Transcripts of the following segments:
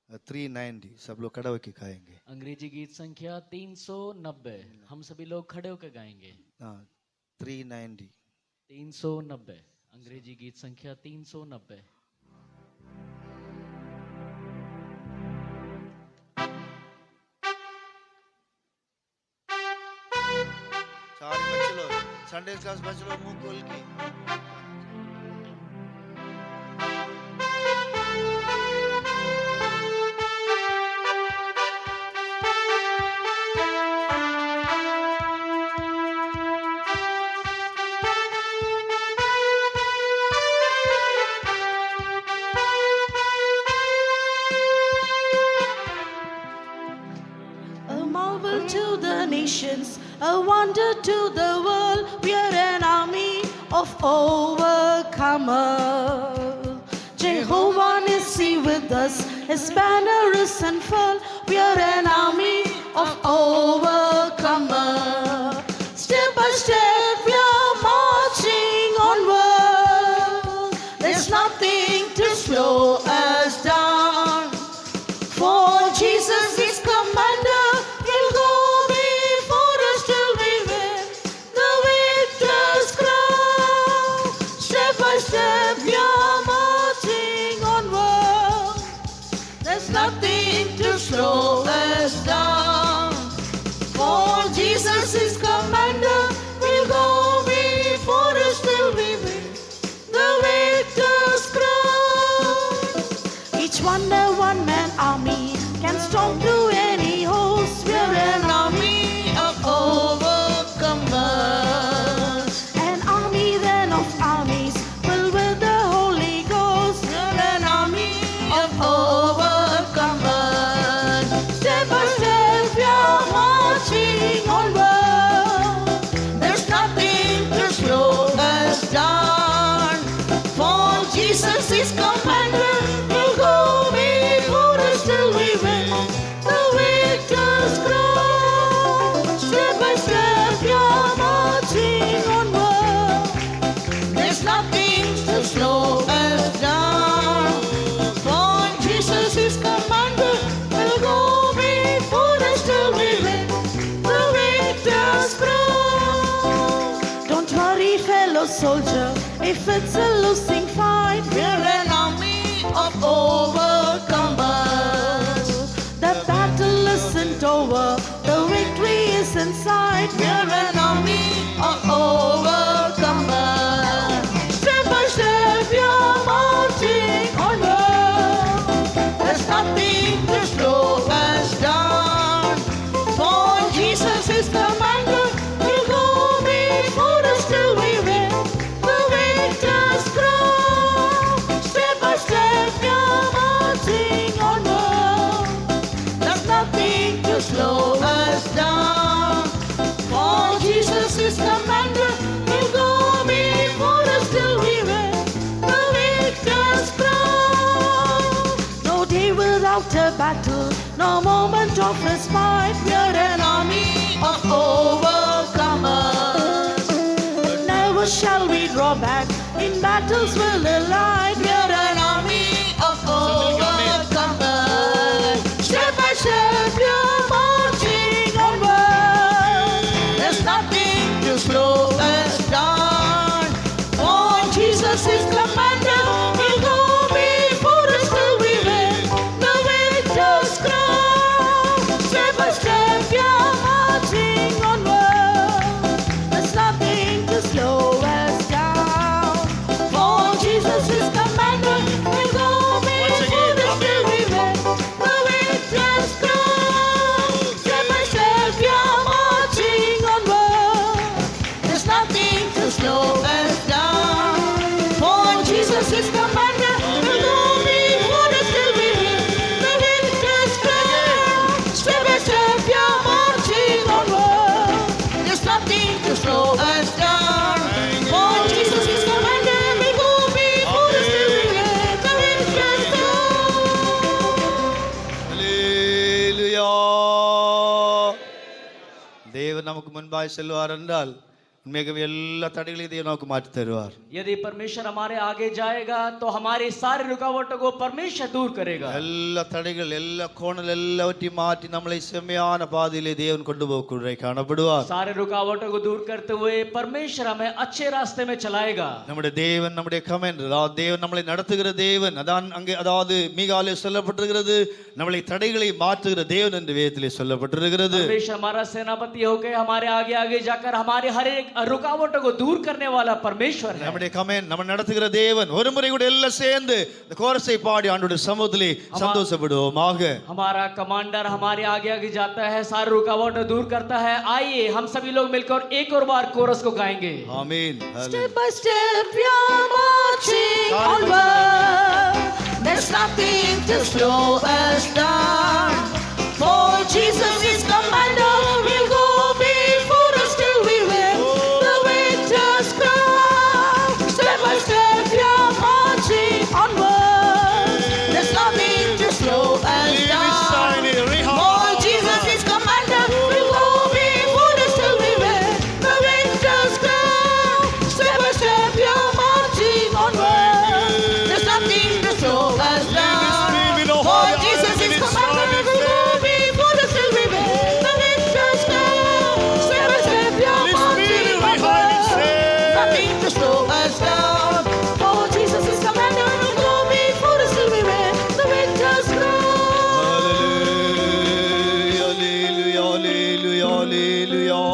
390 सब लोग खड़े होके गाएंगे। अंग्रेजी गीत संख्या 390 हम सभी लोग खड़े होकर गाएंगे। 390 390 अंग्रेजी गीत संख्या 390। सारे बच्चे लोग संडे क्लास बच्चे लोग मुंह खोल के To the nations, a wonder to the world. We are an army of overcomers. Jehovah Nissi with us, His banner is unfurled. We are an army of overcomers. Step by step, we are marching onward. There's nothing to slow us down. For Jesus is commander. Nothing to slow us down. For Jesus is commander. We'll go before us till we win the victor's crown. Each one man army can storm through any host. We're an army of overcomers. An army then of armies filled with the Holy Ghost. We're an army of overcomers. Step by step we are marching onward. There's nothing to slow us down. For Jesus is commander. We'll go before us till we win the victor's crown. Step by step we are marching onward. There's nothing to slow us down. For Jesus is commander. We'll go before us till we win the victor's crown. Don't worry, fellow soldier, if it's a losing fight. We're an army of overcomers. The battle isn't over, the victory is in sight. We're an army of overcomers. Step by step, we are marching onward. There's nothing to slow us down. For Jesus is commander. We'll go before us till we win the victor's crown. Step by step, we are marching onward. There's nothing to slow us down. For Jesus is commander. We'll go before us till we win the victor's crown. No day without a battle, no moment of respite. We're an army of overcomers. Never shall we draw back, in battles we'll delight. We're an army of overcomers. Step by step we are marching onward. There's nothing to slow us down. For Jesus is commander. We'll go before us till we win the victor's crown. Step by step we are marching onward. There's nothing to slow us down. For Jesus is commander. We'll go before us till we win the victor's crown. Step by step we are marching onward. There's nothing to slow us down. For Jesus is commander. We'll go before us till we win the victor's crown. Step by step we are marching onward. There's nothing to slow us down. For Jesus is commander. We'll go before us till we win the victor's crown. Hallelujah. தேவன் நமக்கு முன்பாய் செல்வார் என்றால் உண்மையாகவே எல்லா தடைகளையும் தேவன் நமக்கு மாற்றி தருவார். यदि परमेश्वर हमारे आगे जाएगा तो हमारी सारी रुकावटों को परमेश्वर दूर करेगा. எல்லா தடைகள் எல்லா கோணல் எல்லாவற்றையும் மாற்றி நம்மளை செம்மையான பாதையிலே தேவன் கொண்டு போகக்கூடிய காணப்படுவார். सारे रुकावटों को दूर करते हुए परमेश्वर हमें अच्छे रास्ते में चलाएगा. நம்முடைய தேவன் நம்முடைய கமெண்ட், அதாவது தேவன் நம்மளை நடத்துகிற தேவன். அதான் அங்கே அதாவது மீகாலே சொல்லப்பட்டிருக்கிறது, நம்மளை தடைகளை மாற்றுகிற தேவன் என்று வேதத்திலே சொல்லப்பட்டிருக்கிறது. परमेश्वर हमारा सेनापति होकर हमारे आगे आगे जाकर हमारे हर एक रुकावटों को दूर करने वाला परमेश्वर है. நம்முடைய கமெண்ட் நம்ம நடத்துகிற தேவன். ஒரு முறை கூட எல்லாம் சேர்ந்து இந்த கோரஸை பாடி ஆண்டவருடைய சமூகத்திலே சந்தோஷப்படுவோமாக. हमारा कमांडर हमारे आगे आगे जाता है, सारे रुकावटें दूर करता है. आइए हम सभी लोग मिलकर एक और बार कोरस को गाएंगे. आमीन. Step by step we are marching onward. There's nothing to slow us down. For Jesus is commander, we'll go before us till we win the victor's crown. Step by step we are marching onward. There's nothing to slow us down. For Jesus is commander, we'll go before us till we win the victor's crown. Step by step we are marching onward. There's nothing to slow us down. For Jesus is commander, we'll go before us till we win the victor's crown. Step by step we are marching onward. Nothing to slow us down. For Jesus is commander, we'll go before us till we win the victor's crown. Hallelujah, hallelujah, hallelujah,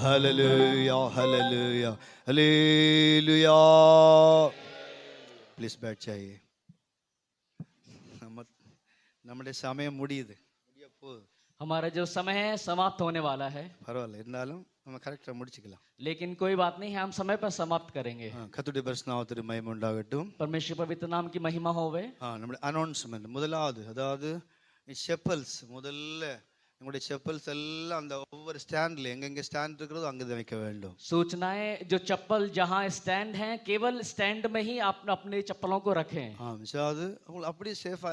hallelujah, hallelujah, hallelujah. Please back चाहिए. நம்முடைய சமயம் முடியுது, முடிய போகுது. हमारा जो समय है समाप्त होने वाला है. பரவாயில்ல, இருந்தாலும் நம்ம கரெக்டா முடிச்சுக்கலாம். लेकिन कोई बात नहीं है, हम समय पर समाप्त करेंगे. கர்த்தருடைய பரிசுத்த நாமத்திற்கு மகிமை உண்டாகட்டும். परमेश्वर पवित्र नाम की महिमा होवे. நம்முடைய அனௌன்ஸ்மெண்ட் முதலாவது, அதாவது செப்பல்ஸ் முதல்ல உங்களுடைய செப்பல்ஸ் எல்லாம் அந்த ஒவ்வொரு ஸ்டாண்ட்ல எங்கெங்க ஸ்டாண்ட் இருக்கிறதோ அங்கே வைக்க வேண்டும். सूचनाएं जो चप्पल जहां स्टैंड हैं केवल स्टैंड में ही आप अपने चप्पलों को रखें. அது உங்களுக்கு அப்படி சேஃபா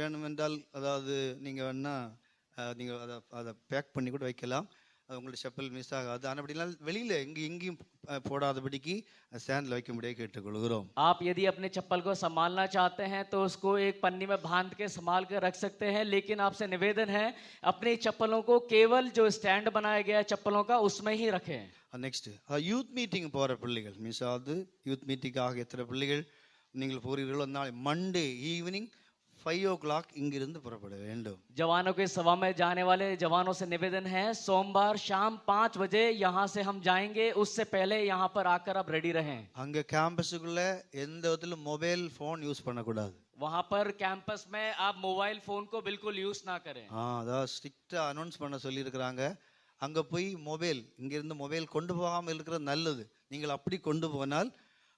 வேணும் என்றால், அதாவது நீங்க வேணா நீங்க அதை பேக் பண்ணி கூட வைக்கலாம். அது உங்களுடைய செப்பல் மிஸ் ஆகாது. ஆனால் அப்படின்னா வெளியில எங்கேயும் போடாதபடிக்கு ஸ்டாண்ட்ல வைக்க முடியாது கேட்டுக்கொள்கிறோம். आप यदि अपने चप्पल को संभालना चाहते हैं तो उसको एक पन्नी में बांध के संभाल कर रख सकते हैं, लेकिन आपसे निवेदन है अपनी चप्पलों को केवल जो स्टैंड बनाया गया है चप्पलों का उसमें ही रखें. நெக்ஸ்ட் யூத் மீட்டிங் போகிற பிள்ளைகள், மீன்ஸ் அது யூத் மீட்டிங்காக எத்தனை பிள்ளைகள் நீங்கள் போகிறீர்களோ, நாளை மண்டே ஈவினிங் 5 o'clock இங்கிருந்து புறப்பட வேண்டும். जवानों के सभा में जाने वाले जवानों से निवेदन है सोमवार शाम 5 बजे यहाँ से हम जाएंगे, उससे पहले यहाँ पर आकर आप रेडी रहें. அங்க கேம்பஸுக்குள்ள எந்த விதத்திலும் மொபைல் போன் யூஸ் பண்ணக்கூடாது. वहाँ पर कैंपस में आप मोबाइल फोन को बिल्कुल यूज ना करें. அதாவது ஸ்ட்ரிக்டா அனௌன்ஸ் பண்ண சொல்லி இருக்கிறாங்க. அங்க போய் மொபைல் இங்கிருந்து மொபைல் கொண்டு போகாமல் இருக்கிறது நல்லது. நீங்கள் அப்படி கொண்டு போனால்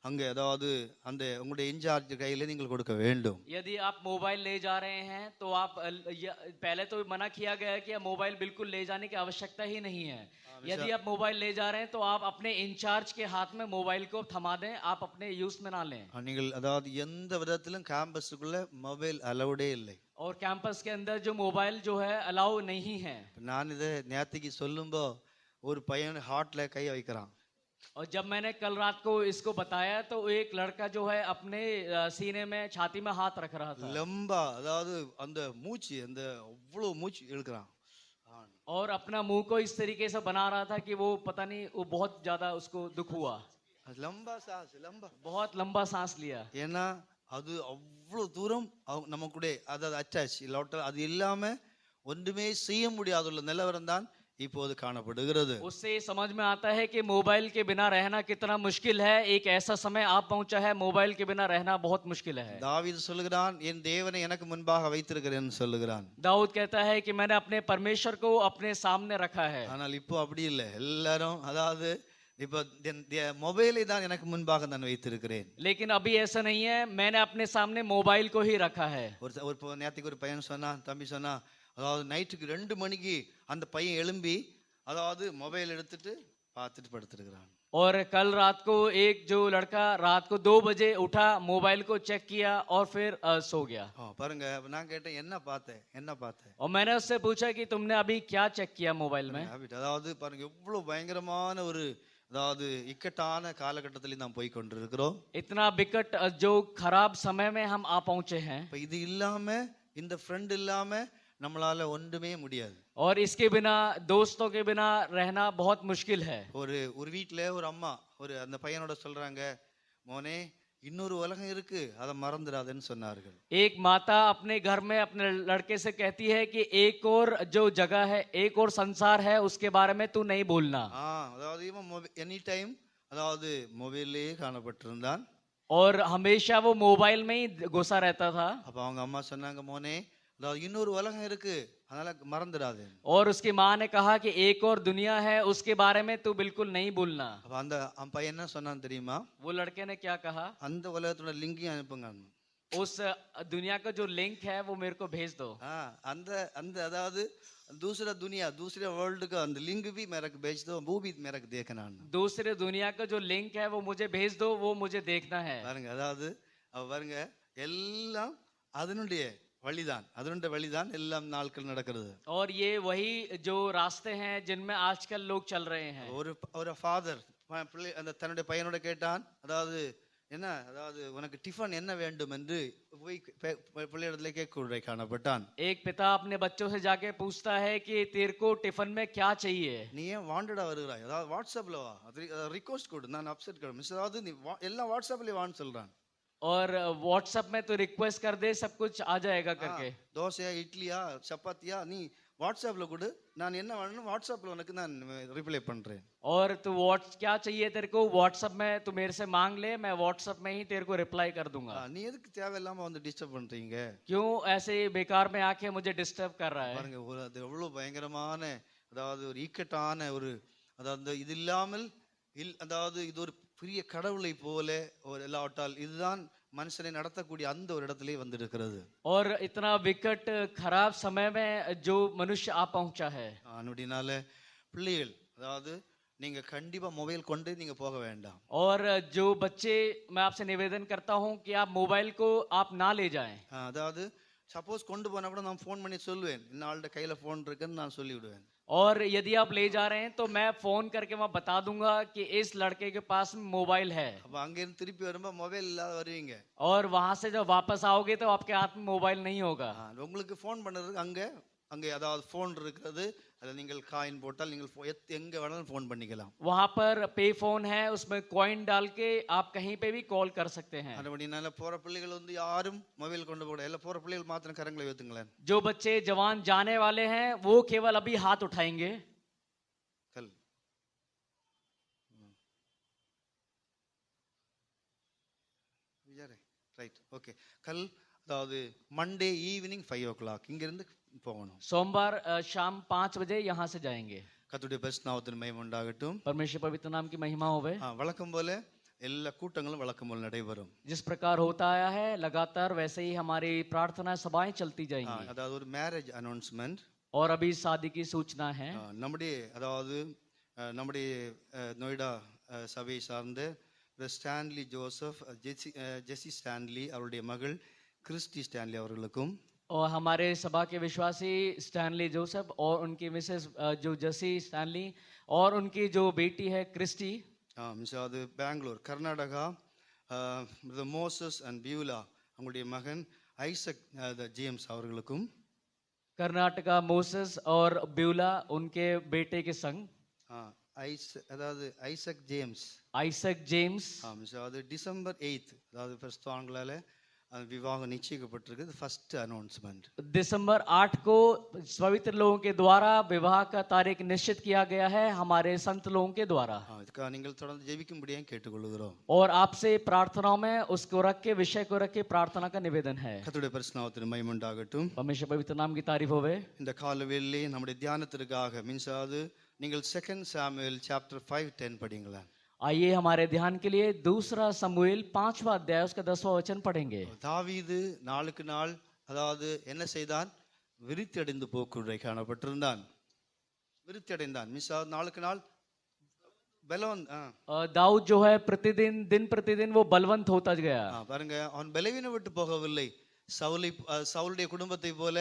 அங்கே அதாவது அந்த உங்களுடைய இன்சார்ஜ் கையில நீங்கள் கொடுக்க வேண்டும். यदि आप मोबाइल ले जा रहे हैं तो आप पहले तो मना किया गया है कि मोबाइल बिल्कुल ले जाने की आवश्यकता ही नहीं है. यदि आप मोबाइल ले जा रहे हैं तो आप अपने इंचार्ज के हाथ में मोबाइल को थमा दें, आप अपने यूज में ना लें. நீங்கள் அதாவது எந்த விதத்திலும் கேம்பஸுக்குள்ள மொபைல் அலௌடே இல்லை. और कैंपस के अंदर जो मोबाइल जो है अलाउ नहीं है. நான் இதை நேத்திக்கு சொல்லும்போ ஒரு பையன் ஹார்ட்ல கை வைக்கிறான். और जब मैंने कल रात को इसको बताया तो एक लड़का जो है अपने सीने में छाती में हाथ रख रहा था. லம்பா அதாவது அந்த மூச்சு அந்த அவ்வளவு மூச்சு இழுக்கிறான். और अपना मुंह को इस तरीके से बना रहा था कि वो पता नहीं वो बहुत ज्यादा उसको दुख हुआ. லம்பா சாஸ் லம்பா बहुत लंबा सांस लिया. ஏன்னா அது அவ்வளவு தூரம் நம்ம கூட அதாவது அட்டாச் இல்லாட்ட அது இல்லாம ஒன்றுமே செய்ய முடியாதுள்ள நிலவரம் தான் இப்போது காணப்படுகிறது. उससे समझ में आता है कि मोबाइल के बिना रहना कितना मुश्किल है. एक ऐसा समय आप पहुंचा है मोबाइल के बिना रहना बहुत मुश्किल है. தாவீது சொல்லுகிறான், என் தேவனை எனக்கு முன்பாக வைத்திருக்கிறேன் சொல்லுகிறான். दाऊद कहता है कि मैंने अपने परमेश्वर को अपने सामने रखा है. ஆனால் இப்போ அப்படி இல்லை. எல்லாரும் அதாவது இப்போ மொபைலை தான் எனக்கு முன்பாக நான் வைத்திருக்கிறேன். लेकिन अभी ऐसा नहीं है, मैंने अपने सामने मोबाइल को ही रखा है. ஒரு நேத்துக்கு ஒரு பையன் சொன்னா, தம்பி சொன்னா, அதாவது நைட்டுக்கு 2 மணிக்கு அந்த பையன் எழும்பி அதாவது மொபைல் எடுத்துட்டு பார்த்துட்டு படுத்துருக்கிறான். और कल रात को एक जो लड़का रात को 2 बजे उठा, मोबाइल को चेक किया और फिर सो गया. பாருங்க, நான் கேட்டேன் என்ன பார்த்தேன் और मैंने उससे पूछा कि तुमने अभी क्या चेक किया मोबाइल में. அதாவது பாருங்க எவ்வளவு பயங்கரமான ஒரு அதாவது இக்கட்டான காலகட்டத்தில் நாம் போய் கொண்டிருக்கிறோம். इतना विकट जो खराब समय में हम आ पहुंचे हैं, இப்ப இது இல்லாம இந்த ஃப்ரெண்ட் இல்லாம நம்மளால ஒன்றுமே முடியாது. और इसके बिना दोस्तों के बिना रहना बहुत मुश्किल है. ஒரு வீட்ல ஒரு அம்மா அந்த பையனோட சொல்றாங்க, மோனே இன்னொரு உலகம் இருக்கு, அதை மறந்துடாதேன்னு சொன்னார்கள். एक माता अपने घर में अपने लड़के से कहती है कि एक और जो जगह है, एक और संसार है, उसके बारे में तू नहीं भूलना. அதாவது இவன் எனி டைம் அதாவது மொபைல்லே காணப்பட்டிருந்தான். और हमेशा वो मोबाइल में ही घुसा रहता था. அப்ப அவங்க அம்மா சொன்னாங்க, மோனே அதாவது இன்னொரு உலகம் இருக்கு, அதனால மறந்துடாதே. और उसकी माँ ने कहा कि एक और दुनिया है, उसके बारे में तू बिल्कुल नहीं भूलना. அப்ப அந்த பையன் என்ன சொன்னான் தெரியுமா? वो लड़के ने क्या कहा? அந்த உலகத்தோட லிங்கையும் அனுப்புங்க. उस दुनिया का जो लिंक है वो मेरे को भेज दो. அந்த அந்த அதாவது दूसरा दुनिया दूसरे वर्ल्ड का அந்த லிங்க் भी मेरे को भेज दो, वो भी मेरे को देखना है. दूसरे दुनिया का जो लिंक है वो मुझे भेज दो, वो मुझे देखना है. பாருங்க, அதாவது பாருங்க, எல்லாம் அதனுடைய வழிதான், அதனுடைய வழிதான் எல்லாம் நாட்கள் நடக்கிறது. और ये वही जो रास्ते हैं जिनमें आजकल लोग चल रहे हैं. ஒரு ஃபாதர் அந்த தன்னுடைய பையனோட கேட்டான், அதாவது என்ன, அதாவது உனக்கு டிஃபன் என்ன வேண்டும் என்று போய் பிள்ளையிடத்துல கேட்க காணப்பட்டான். एक पिता अपने बच्चों से जाके पूछता है कि तेरे को टिफिन में क्या चाहिए? நீ ஏன் வாண்டடா வருகிறாய், அதாவது வாட்ஸ்அப்ல வா, ரிக்வெஸ்ட் கொடு, நான் அப்செட் कर மிஸ், அதாவது நீ எல்லாம் வாட்ஸ்அப்ல வான்னு சொல்றான். और व्हाट्सएप में तो रिक्वेस्ट कर दे, सब कुछ आ जाएगा करके. தோசையா இட்லியா சப்பாத்தியா நீ வாட்ஸ்அப்ல கொடு, நான் என்ன வேணும் வாட்ஸ்அப்ல உனக்கு நான் ரிப்ளை பண்றேன். और तू क्या चाहिए तेरे को व्हाट्सएप में तू मेरे से मांग ले, मैं व्हाट्सएप में ही तेरे को रिप्लाई कर दूंगा. நீ எதுக்கு தேவையில்லாம வந்து டிஸ்டர்ப் பண்றீங்க? क्यों ऐसे बेकार में आके मुझे डिस्टर्ब कर रहा है? பாருங்க, அது எவ்வளவு பயங்கரமான, அதாவது ஒரு ஈக்கட்டான அதாவது இது இல்லாமல் அதாவது இது ஒரு பெரிய கடவுளை போல ஒரு எல்லாவற்றால் இதுதான் மனுஷனை நடத்தக்கூடிய அந்த ஒரு இடத்திலே வந்திருக்கிறது. और इतना विकट खराब समय में जो मनुष्य आ पहुंचा है. அதனால பிள்ளைகள், அதாவது நீங்க கண்டிப்பா மொபைல் கொண்டு நீங்க போக வேண்டாம். और जो बच्चे, मैं आपसे निवेदन करता हूं कि आप मोबाइल को आप ना ले जाएं. அதாவது சப்போஸ் கொண்டு போனா கூட நான் ஃபோன் பண்ணி சொல்லுவேன், இந்த ஆள்கிட்ட கையில ஃபோன் இருக்குன்னு நான் சொல்லிவிடுவேன். और यदि आप ले जा रहे हैं तो मैं फोन करके वहां बता दूंगा कि इस लड़के के पास मोबाइल है. அப்ப அங்க இருந்து திருப்பி வரும்போது மொபைல் இல்லாத வருவீங்க. और वहां से जब वापस आओगे तो आपके हाथ में मोबाइल नहीं होगा. உங்களுக்கு ஃபோன் பண்றதுக்கு அங்க அதாவது ஃபோன் இருக்குது, அதுல நீங்கள் காயின் போட்டால் நீங்கள் எங்க வேணாலும் ஃபோன் பண்ணிக்கலாம். वहां पर पे फोन है, उसमें कॉइन डाल के आप कहीं पे भी कॉल कर सकते हैं. அதனால போற பிள்ளைகள் யாரும் மொபைல் கொண்டு போட, எல்லாம் போற பிள்ளைகள் மாத்திரம் கரங்களை வைத்துங்களேன். जो बच्चे जवान जाने वाले हैं वो केवल अभी हाथ उठाएंगे. कल ரைட், ஓகே. கல் அதாவது மண்டே ஈவினிங் 5 o'clock இங்க இருந்து போகணும். सोमवार शाम 5 बजे यहाँ से जाएंगे. கர்த்தருடைய பரிசுத்த நாமத்தின் மகிமை உண்டாகட்டும். परमेश्वर पवित्र नाम की महिमा होवे. வழக்கம் போல எல்லா கூட்டங்களும் வழக்கம் போல நடைபெறும். जिस प्रकार होता आया है लगातार वैसे ही हमारी प्रार्थना सभाएं चलती जाएंगी. அதாவது ஒரு மேரேஜ் அனௌன்ஸ்மெண்ட். और अभी शादी की सूचना है. நம்முடைய நொய்டா சபையை சார்ந்த ஸ்டான்லி ஜோசப் ஜெசி ஸ்டான்லி அவருடைய மகள் கிறிஸ்டி ஸ்டான்லி அவர்களுக்கும், और हमारे सभा के विश्वासी स्टैनली जोसेफ और उनकी मिसेस जो जसी स्टैनली और उनकी जो बेटी है क्रिस्टी, அது Bengaluru Karnataka, Moses and Beulah அவங்களுடைய மகன் ஐசக் ஜேம்ஸ் அவர்களுக்கும், कर्नाटका मोसेस और ब्यूला उनके बेटे के संग, அதாவது ஐசக் ஜேம்ஸ் அது டிசம்பர் 8 அதாவது ஃபர்ஸ்ட் ஆங்களால विवाह निश्चयिக்கப்பட்டிருக்கு. फर्स्ट अनाउंसमेंट दिसंबर 8 को पवित्र लोगों के द्वारा विवाह का तारीख निश्चित किया गया है हमारे संत लोगों के द्वारा. இதுக்காக நீங்கள் தொடர்ந்து ஜெபிக்கும்படியாக கேட்டுக்கொள்கிறோம். और आपसे प्रार्थनाओं में उसको रख के विषय को रख के प्रार्थना का निवेदन है. கர்த்தருடைய பரிசுத்த நாமத்திற்கு மகிமை உண்டாகட்டும். परमेश्वर पवित्र नाम की तारीफ होवे. இந்த காலவேளையிலே நம்முடைய தியானத்திற்காக மீன்ஸாது நீங்கள் 2 சாமுவேல் சாப்டர் 5:10 படிங்களா. आइए हमारे ध्यान के लिए दूसरा समूएल 5वां अध्याय उसका 10वां वचन पढ़ेंगे. தாவீது நாளுக்கு நாள் அதாவது என்ன செய்தான், விருத்தி அடைந்து போக்குறை காணப்பட்டிருந்தான். விருத்தி அடைந்தான் மீன்ஸ் நாளுக்கு நாள் பலவன். दाऊद जो है दिन प्रतिदिन वो बलवंत होता गया. பாருங்க, அவன் பலவீனம் விட்டு போகவில்லை. சவுலுடைய குடும்பத்தை போல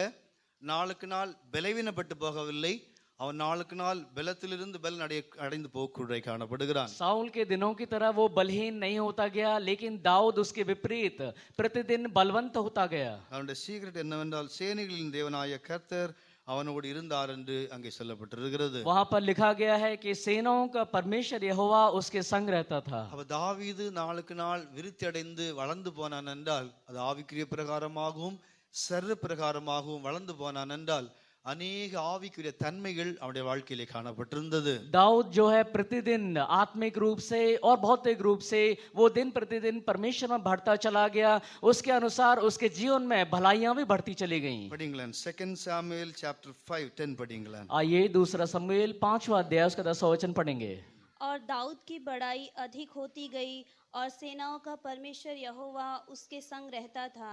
நாளுக்கு நாள் பலவீனப்பட்டு போகவில்லை. அவன் நாளுக்கு நாள் பலத்திலிருந்து பலன் அடைந்து போக்குள்ளே காணப்படுகிறான். साउल के दिनों की तरह वो बलहीन नहीं होता गया, लेकिन दाऊद उसके विपरीत प्रतिदिन बलवंत होता गया. அவனுடைய சீக்ரெட் என்னவென்றால் சேனைகளின் தேவனாய கர்த்தர் அவனோடு இருந்தார் என்று அங்கே சொல்லப்பட்டிருக்கிறது. वहां पर लिखा गया है कि सेनाओं का परमेश्वर यहोवा उसके संग रहता था. அவ தாவீது நாளுக்கு நாள் விருத்தி அடைந்து வளர்ந்து போனான் என்றால் அது ஆவிக்குரிய பிரகாரமாகவும் சர்வ பிரகாரமாகவும் வளர்ந்து போனான் என்றால் अनेक आविकुரிய தன்மைகள் அவனுடைய வாழ்க்கையிலே காணப்பட்டிருந்தது. दाऊद जो है प्रतिदिन आत्मिक रूप से और भौतिक रूप से वो दिन प्रतिदिन परमेश्वर में बढ़ता चला गया. उसके अनुसार उसके जीवन में भलाइयां भी बढ़ती चली गईं. படிங்களேன் 2 சாமுவேல் chapter 5:10 படிங்களேன். आइए दूसरा शमूएल 5वां अध्याय उसका 10वां वचन पढ़ेंगे. और दाऊद की बड़ाई अधिक होती गई और सेनाओं का परमेश्वर यहोवा उसके संग रहता था.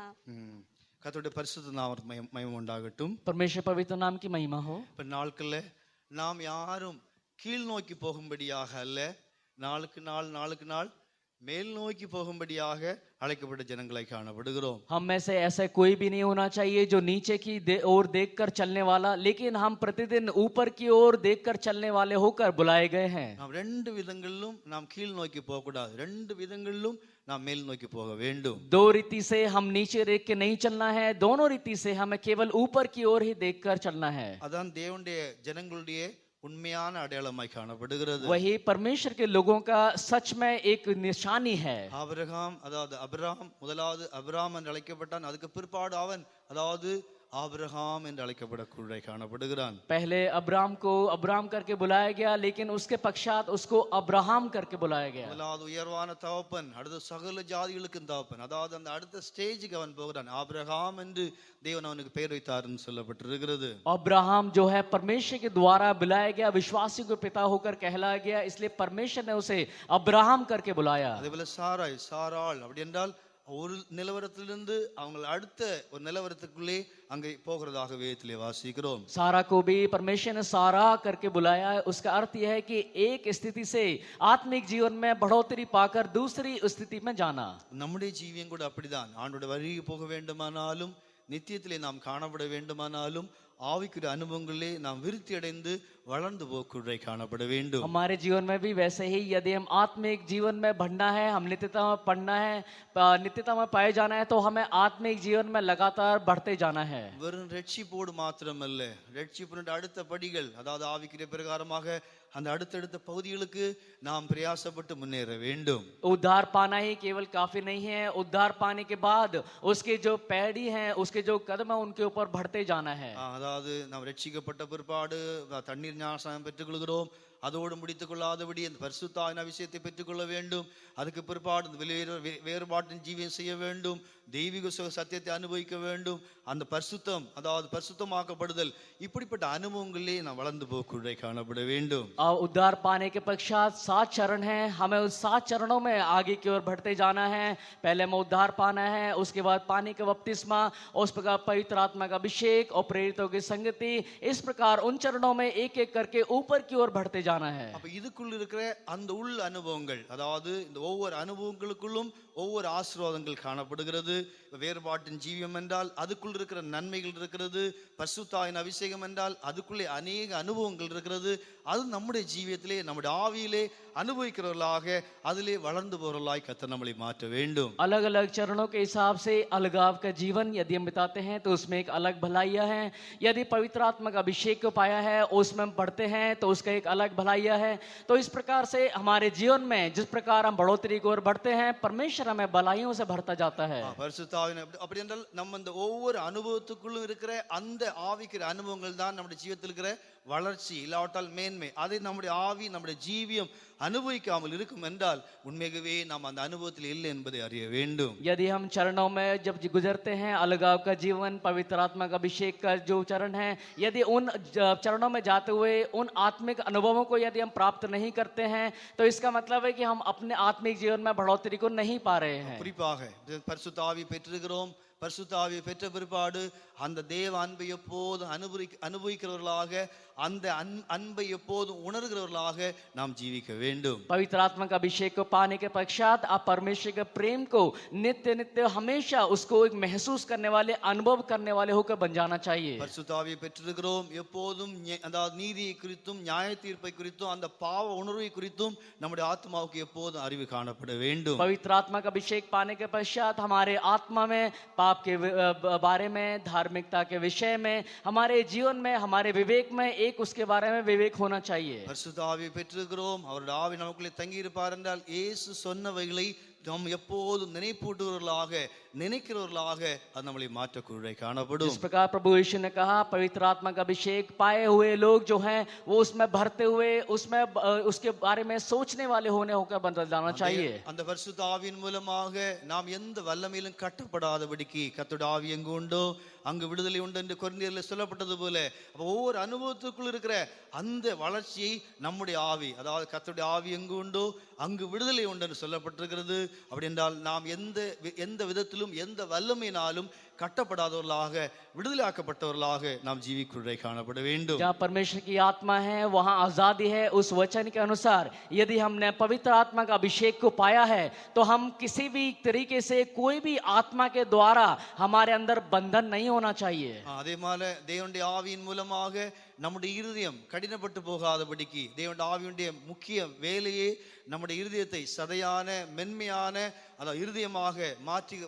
கர்த்தருடைய பரிசுத்த நாமத்துக்கு மகிமை உண்டாகட்டும். परमेश्वर पवित्र नाम की महिमा हो. இப்ப நாட்கள்ல நாம் யாரும் கீழ் நோக்கி போகும்படியாக அல்ல, நாளுக்கு நாள் மேல் நோக்கி போகும்படியாக அழைக்கப்பட்ட ஜனங்களை காணப்படுகிறோம். हम में से ऐसा कोई भी नहीं होना चाहिए जो नीचे की ओर देखकर चलने वाला, लेकिन हम प्रतिदिन ऊपर की ओर देखकर चलने वाले होकर बुलाए गए हैं. நாம் ரெண்டு விதங்களிலும் நாம் கீழ் நோக்கி போக கூடாது, ரெண்டு விதங்களிலும் நாம் மேல் நோக்கி போக வேண்டும். दो रीति से हम नीचे देख के नहीं चलना है, दोनों रीति से हमें केवल ऊपर की ओर ही देखकर चलना है. அதான் தேவனுடைய ஜனங்களுடைய உண்மையான அடையாளமாய் காணப்படுகிறது. वही परमेश्वर के लोगों का सच में एक निशानी है. ஆபிரகாம் அதாவது அபிரகாம் முதலாவது அபிரகாம் என்று அழைக்கப்பட்டான். அதுக்கு பிற்பாடு அவன் அதாவது ஆபிரகாம் என்று அழைக்கப்படக்கூடிய காணப்படுகிறான். पहले अब्राम को अब्राम करके बुलाया गया, लेकिन उसके पश्चात उसको अब्राहम करके बुलाया गया. முதலாவது உயர்வான தகப்பன், அடுத்த சகல ஜாதிகளுக்கும் தகப்பன், அதாவது அந்த அடுத்த ஸ்டேஜுக்கு அவன் போகிறான். ஆபிரகாம் என்று தேவன் அவனுக்கு பெயர் வைத்தார்னு சொல்லப்பட்டிருக்கிறது. अब्राहम जो है परमेश्वर के द्वारा बुलाया गया, विश्वासियों को पिता होकर कहलाया गया, इसलिए परमेश्वर ने उसे अब्राहम करके बुलाया. அதே போல சாராள் அப்படி என்றால் ஒரு நிலவரத்திலிருந்து அவங்க அடுத்த ஒரு நிலவரத்துக்குள்ளே அங்கே போகிறதாக வேதத்திலே வாசிக்கிறோம். सारा को भी परमेश्वर ने सारा करके बुलाया है. उसका अर्थ यह है कि एक स्थिति से आत्मिक जीवन में बढ़ोतरी पाकर दूसरी स्थिति में जाना. நம்முடைய ஜீவியம் கூட அப்படிதான். ஆண்டோட வழிக்கு போக வேண்டுமானாலும் நித்தியத்திலே நாம் காணப்பட வேண்டுமானாலும் ஆவிக்குரிய அனுபவங்களே நாம் விருத்தி அடைந்து வளர்ந்து போக்குள்ளே காணப்பட வேண்டும். हमारे जीवन में भी वैसे ही यदि हम आत्मिक जीवन में बढ़ना है, हम नित्यता में पढ़ना है, नित्यता में पाए जाना है, तो हमें आत्मिक जीवन में लगातार बढ़ते जाना है. வெறும் ரட்சிப்போடு மாத்திரமல்ல, ரட்சிப்பினுடைய அடுத்த படிகள் அதாவது ஆவிக்குரிய பிரகாரமாக அந்த அடுத்தடுத்த பகுதிகளுக்கு நாம் பிரயாசப்பட்டு முன்னேற வேண்டும். उद्धार पाना ही केवल काफी नहीं है, उद्धार पाने के बाद उसके जो पैड़ी हैं, उसके जो कदम है, उनके ऊपर बढ़ते जाना है. அதாவது நாம் ரட்சிக்கப்பட்ட பிற்பாடு தண்ணீர் ஞானஸ்நானம் பெற்றுக்கொள்கிறோம். அதோடு முடித்துக் கொள்ளாதபடி அந்த பரிசுத்த ஆவியின் அபிஷேகத்தை பெற்றுக்கொள்ள வேண்டும். அதுக்கு பிற்பாடு வேறுபாட்டின் ஜீவியம் செய்ய வேண்டும், தெய்வீக சத்தியத்தை அனுபவிக்க வேண்டும். அந்த பரிசுத்தம் அதாவது பரிசுத்தமாக்கப்படுதல், இப்படிப்பட்ட அனுபவங்களே நாம் வளர்ந்து போக்குள்ளே காணப்பட வேண்டும். उद्धार पाने के पश्चात 7 चरण हैं, हमें उस 7 चरणों में आगे की ओर बढ़ते जाना है. पहले हमें उद्धार पाना है, उसके बाद पानी का बपतिस्मा, उस प्रकार पवित्र आत्मा का अभिषेक और प्रेरितों की संगति. इस प्रकार उन चरणों में एक एक करके ऊपर की ओर बढ़ते जाना है. அப்ப இதுக்குள்ள இருக்கிற அந்த உள் அனுபவங்கள், அதாவது இந்த ஒவ்வொரு அனுபவங்களுக்குள்ளும் ஒவ்வொரு ஆசீர்வாதங்கள் காணப்படுகிறது. வேறுபாட்டின் ஜீவியம் என்றால் அதுக்குள் இருக்கிற நன்மைகள் இருக்கிறது. பரிசுத்த ஆவியின் அபிஷேகம் என்றால் அதுக்குள்ளே அநேக அனுபவங்கள் இருக்கிறது. அது நம்முடைய ஜீவியத்திலே நம்முடைய ஆவியிலே அனுபவிக்கிறவர்களாக அதிலே வளர்ந்து போறவர்களாய் கர்த்தர் நம்மளை மாற்ற வேண்டும். अलग अलग चरणों के हिसाब से अलगाव का जीवन यदि हम बिताते हैं तो उसमें एक अलग भलाइयाँ है. यदि पवित्र आत्मा का अभिषेक को पाया है, उसमें हम बढ़ते हैं, तो उसका एक अलग भलाइयाँ है. तो इस प्रकार से हमारे जीवन में जिस प्रकार हम बढ़ोतरी की ओर बढ़ते हैं, परमेश्वर हमें भलाइयों से भरता जाता है. பரிசுத்த ஆவியின் அப்படி என்றால் நம்ம இந்த ஒவ்வொரு அனுபவத்துக்குள்ளும் இருக்கிற அந்த ஆவிக்கிற அனுபவங்கள் தான் நம்முடைய ஜீவியத்தில் இருக்கிற வளர்ச்சி, இல்லாவிட்டால் மேன்மை. அதை நம்முடைய ஆவி நம்முடைய ஜீவியம் அனுபவிக்காமல் இருக்கும் என்றால் உண்மையாகவே நாம் அந்த அனுபவத்தில் இல்லை என்பதை அறிய வேண்டும். यदि हम चरणों में जब गुजरते हैं, अलगाव का जीवन, पवित्र आत्मा का अभिषेक का जो चरण है, यदि उन चरणों में जाते हुए उन आत्मिक अनुभवों को यदि हम प्राप्त नहीं करते हैं, तो इसका मतलब है कि हम अपने आत्मिक जीवन में बढ़ोतरी को नहीं पा रहे हैं. குறிப்பாக பரிசுத்த ஆவி பெற்றிருக்கிறோம், பரிசுத்த ஆவியை பெற்ற பிற்பாடு அந்த தேவ அன்பை எப்போதும் அனுபவிக்கிறவர்களாக, அந்த அன்பை எப்போதும் உணர்கிறவர்களாக நாம் ஜீவிக்க வேண்டும். पवित्र आत्मा का अभिषेक को पाने के पश्चात आप परमेश्वर के प्रेम को नित्य नित्य हमेशा उसको एक महसूस करने वाले, अनुभव करने वाले होकर बन जाना चाहिए. பரிசுத்த ஆவியை பெற்றிருக்கிறோம். எப்போதும் அதாவது நீதியை குறித்தும் நியாய தீர்ப்பை குறித்தும் அந்த பாவ உணர்வை குறித்தும் நம்முடைய ஆத்மாவுக்கு எப்போதும் அறிவு காணப்பட வேண்டும். पवित्र आत्मा का अभिषेक पाने के पश्चात हमारे आत्मा में पाप के बारे में, धार्मिकता के विषय में, हमारे जीवन में, हमारे विवेक में एक उसके बारे में विवेक होना चाहिए. பரிசுத்த ஆவியை பெற்றிருக்கிறோம். அவருடைய ஆவி நமக்குள்ளே தங்கி இருப்பார் என்றால் இயேசு சொன்னவைகளை நாம் எப்போதும் நினைப்பூட்டுவர்களாக, நினைக்கிறவர்களாக அது நம்மளை மாற்றக்கூட காணப்படும். जिस प्रकार प्रभु यीशु ने कहा, पवित्र आत्मा का अभिषेक पाए हुए लोग जो हैं वो उसमें भरते हुए, उसमें उसके बारे में सोचने वाले होकर बदल जाना चाहिए. அந்த பரிசுத்த ஆவியின் மூலமாக நாம் எந்த வல்லமையிலும் கட்டப்படாதபடிக்கு, கர்த்தருடைய ஆவி எங்கு உண்டோ அங்கு விடுதலை உண்டு என்று கொரிந்தியரில் சொல்லப்பட்டது போல, ஒவ்வொரு அனுபவத்துக்குள் இருக்கிற அந்த வளர்ச்சியை நம்முடைய ஆவி, அதாவது கர்த்தருடைய ஆவி எங்கு உண்டோ அங்கு விடுதலை உண்டு என்று சொல்லப்பட்டிருக்கிறது. அப்படி என்றால் நாம் எந்த விதத்திலும் எந்த வல்லமையினாலும் கட்டப்படாதவர்களாக, விடுதலையாக்கப்பட்டவர்களாக நாம் ஜீவிக்குள்ளே காணப்பட வேண்டும். जहाँ परमेश्वर की आत्मा है वहाँ आजादी है. उस वचन के अनुसार यदि हमने पवित्र आत्मा का अभिषेक को पाया है तो हम किसी भी तरीके से, कोई भी आत्मा के द्वारा हमारे अंदर बंधन नहीं होना चाहिए. அதே மாதிரி தேவனுடைய ஆவியின் மூலமாக நம்முடைய இருதயம் கடினப்பட்டு போகாதபடிக்கு, தேவனுடைய ஆவியுடைய முக்கிய வேலையே நம்முடைய இருதயத்தை சதையான, மென்மையான அதாவது இருதயமாக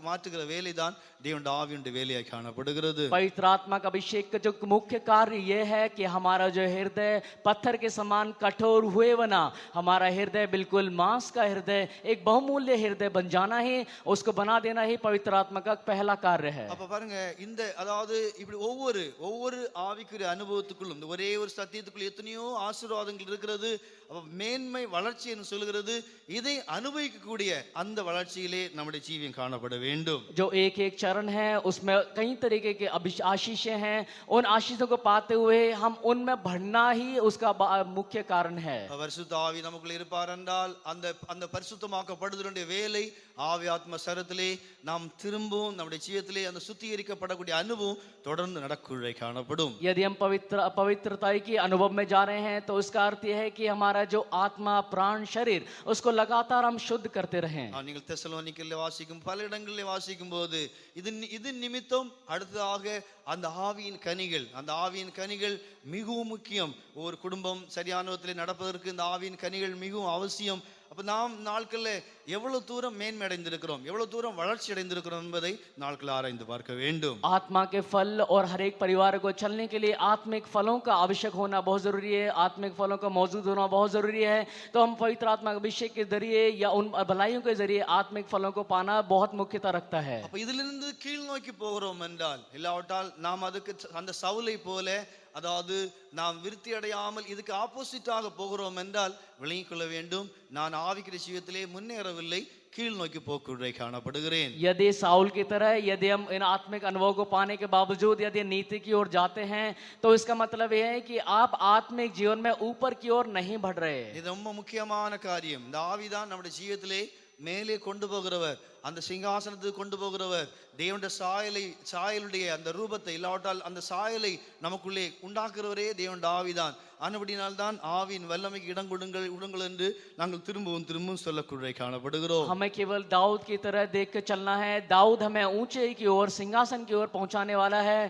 மாற்றுகிற வேலைதான் தேவனுடைய ஆவியுடைய வேலையாக காணப்படுகிறது. पवित्र आत्मा का अभिषेक का जो मुख्य कार्य यह है कि हमारा जो हृदय पत्थर के समान कठोर हुए बना, हमारा हृदय बिल्कुल मांस का हृदय, एक बहुमूल्य हृदय बन जाना ही, उसको बना देना ही पवित्र आत्मा का पहला कार्य है. அப்ப பாருங்க, இந்த அதாவது இப்படி ஒவ்வொரு ஆவிக்குரிய அனுபவத்துக்குள்ளும் இந்த ஒரே ஒரு சத்தியத்துக்குள்ள எத்தனையோ ஆசீர்வாதங்கள் இருக்கிறது. அப்ப மேன்மை வளர்ச்சி என்று சொல்கிறது. இதை அனுபவிக்கக்கூடிய அந்த வளர்ச்சியிலே நம்முடைய ஜீவியம் காணப்பட வேண்டும். जो एक एक चरण है उसमें कई तरीके के आशीषें हैं. उन आशीषों को पाते हुए हम उनमें बढ़ना ही उसका मुख्य कारण है. பரிசுத்த ஆவி நமக்குள்ள இருப்பார் என்றால் அந்த பரிசுத்தமாக்கப்படுதலுடைய வேலை ஆவி ஆத்ம சரத்திலே நாம் திரும்பவும் நம்முடைய ஜீவியத்திலே அந்த சுத்திகரிக்கப்படக்கூடிய அனுபவம் தொடர்ந்து நடக்குள்ளே காணப்படும். यदि हम पवित्रता की अनुभव में जा रहे हैं तो उसका अर्थ यह है कि हमारा जो आत्मा, प्राण, शरीर, उसको लगातार हम शुद्ध करते रहें. நீங்கள் தெசலோனிக்கேல வாசிக்கும் பல இடங்களில் வாசிக்கும் போது இது நிமித்தம் அடுத்ததாக அந்த ஆவியின் கனிகள் மிகவும் முக்கியம். ஒரு குடும்பம் சரியான விதத்தில் நடப்பதற்கு இந்த ஆவியின் கனிகள் மிகவும் அவசியம். அப்ப நாம் நாட்கள்ல எவ்வளவு தூரம் மேன்மை அடைந்திருக்கிறோம், எவ்வளவு தூரம் வளர்ச்சி அடைந்திருக்கிறோம் என்பதை நாட்கள் ஆராய்ந்து பார்க்க வேண்டும். आत्मा के फल और हर एक परिवार को चलने के लिए आत्मिक फलों का आवश्यक होना बहुत जरूरी है. आत्मिक फलों का मौजूद होना बहुत जरूरी है. तो हम पवित्र आत्मा के अभिषेक के जरिए या उन भलाइयों के जरिए आत्मिक फलों को पाना बहुत मुख्यता रखता है. அப்ப இதிலிருந்து கீழ் நோக்கி போகிறோம் என்றால், இல்லாவிட்டால் நாம் அதுக்கு அந்த சவுலை போல, அதாவது நாம் விருத்தி அடையாமல் இதுக்கு ஆப்போசிட்டாக போகிறோம் என்றால் விளங்கிக் கொள்ள வேண்டும், நான் ஆவிக்குரிய ஜீவியத்திலே முன்னேறவில்லை, கீழ் நோக்கி போக்குள்ளே காணப்படுகிறேன். यदि साउल की तरह यदि हम इन आत्मिक अनुभव को पाने के बावजूद यदि नीति की ओर जाते हैं तो इसका मतलब यह है कि आप आत्मिक जीवन में ऊपर की ओर नहीं बढ़ रहे. இது ரொம்ப முக்கியமான காரியம். இந்த ஆவிதான் நம்முடைய ஜீவியத்திலே மேலே கொண்டு போகிறவர், அந்த சிங்காசனத்துக்கு கொண்டு போகிறவர், தேவனுடைய சாயலுடைய அந்த ரூபத்தை, இல்லாவிட்டால் அந்த சாயலை நமக்குள்ளே உண்டாக்குறவரே தேவனுடைய ஆவிதான். ஆனபடினால் தான் ஆவியின் வல்லமைக்கு இடம் கொடுங்கள் என்று நாங்கள் திரும்பவும் சொல்லக்கூடிய காணப்படுகிறோம். हमें केवल दाऊद की तरह देख कर चलना है. दाऊद हमें ऊंचे की ओर, सिंहासन की ओर पहुंचाने वाला है.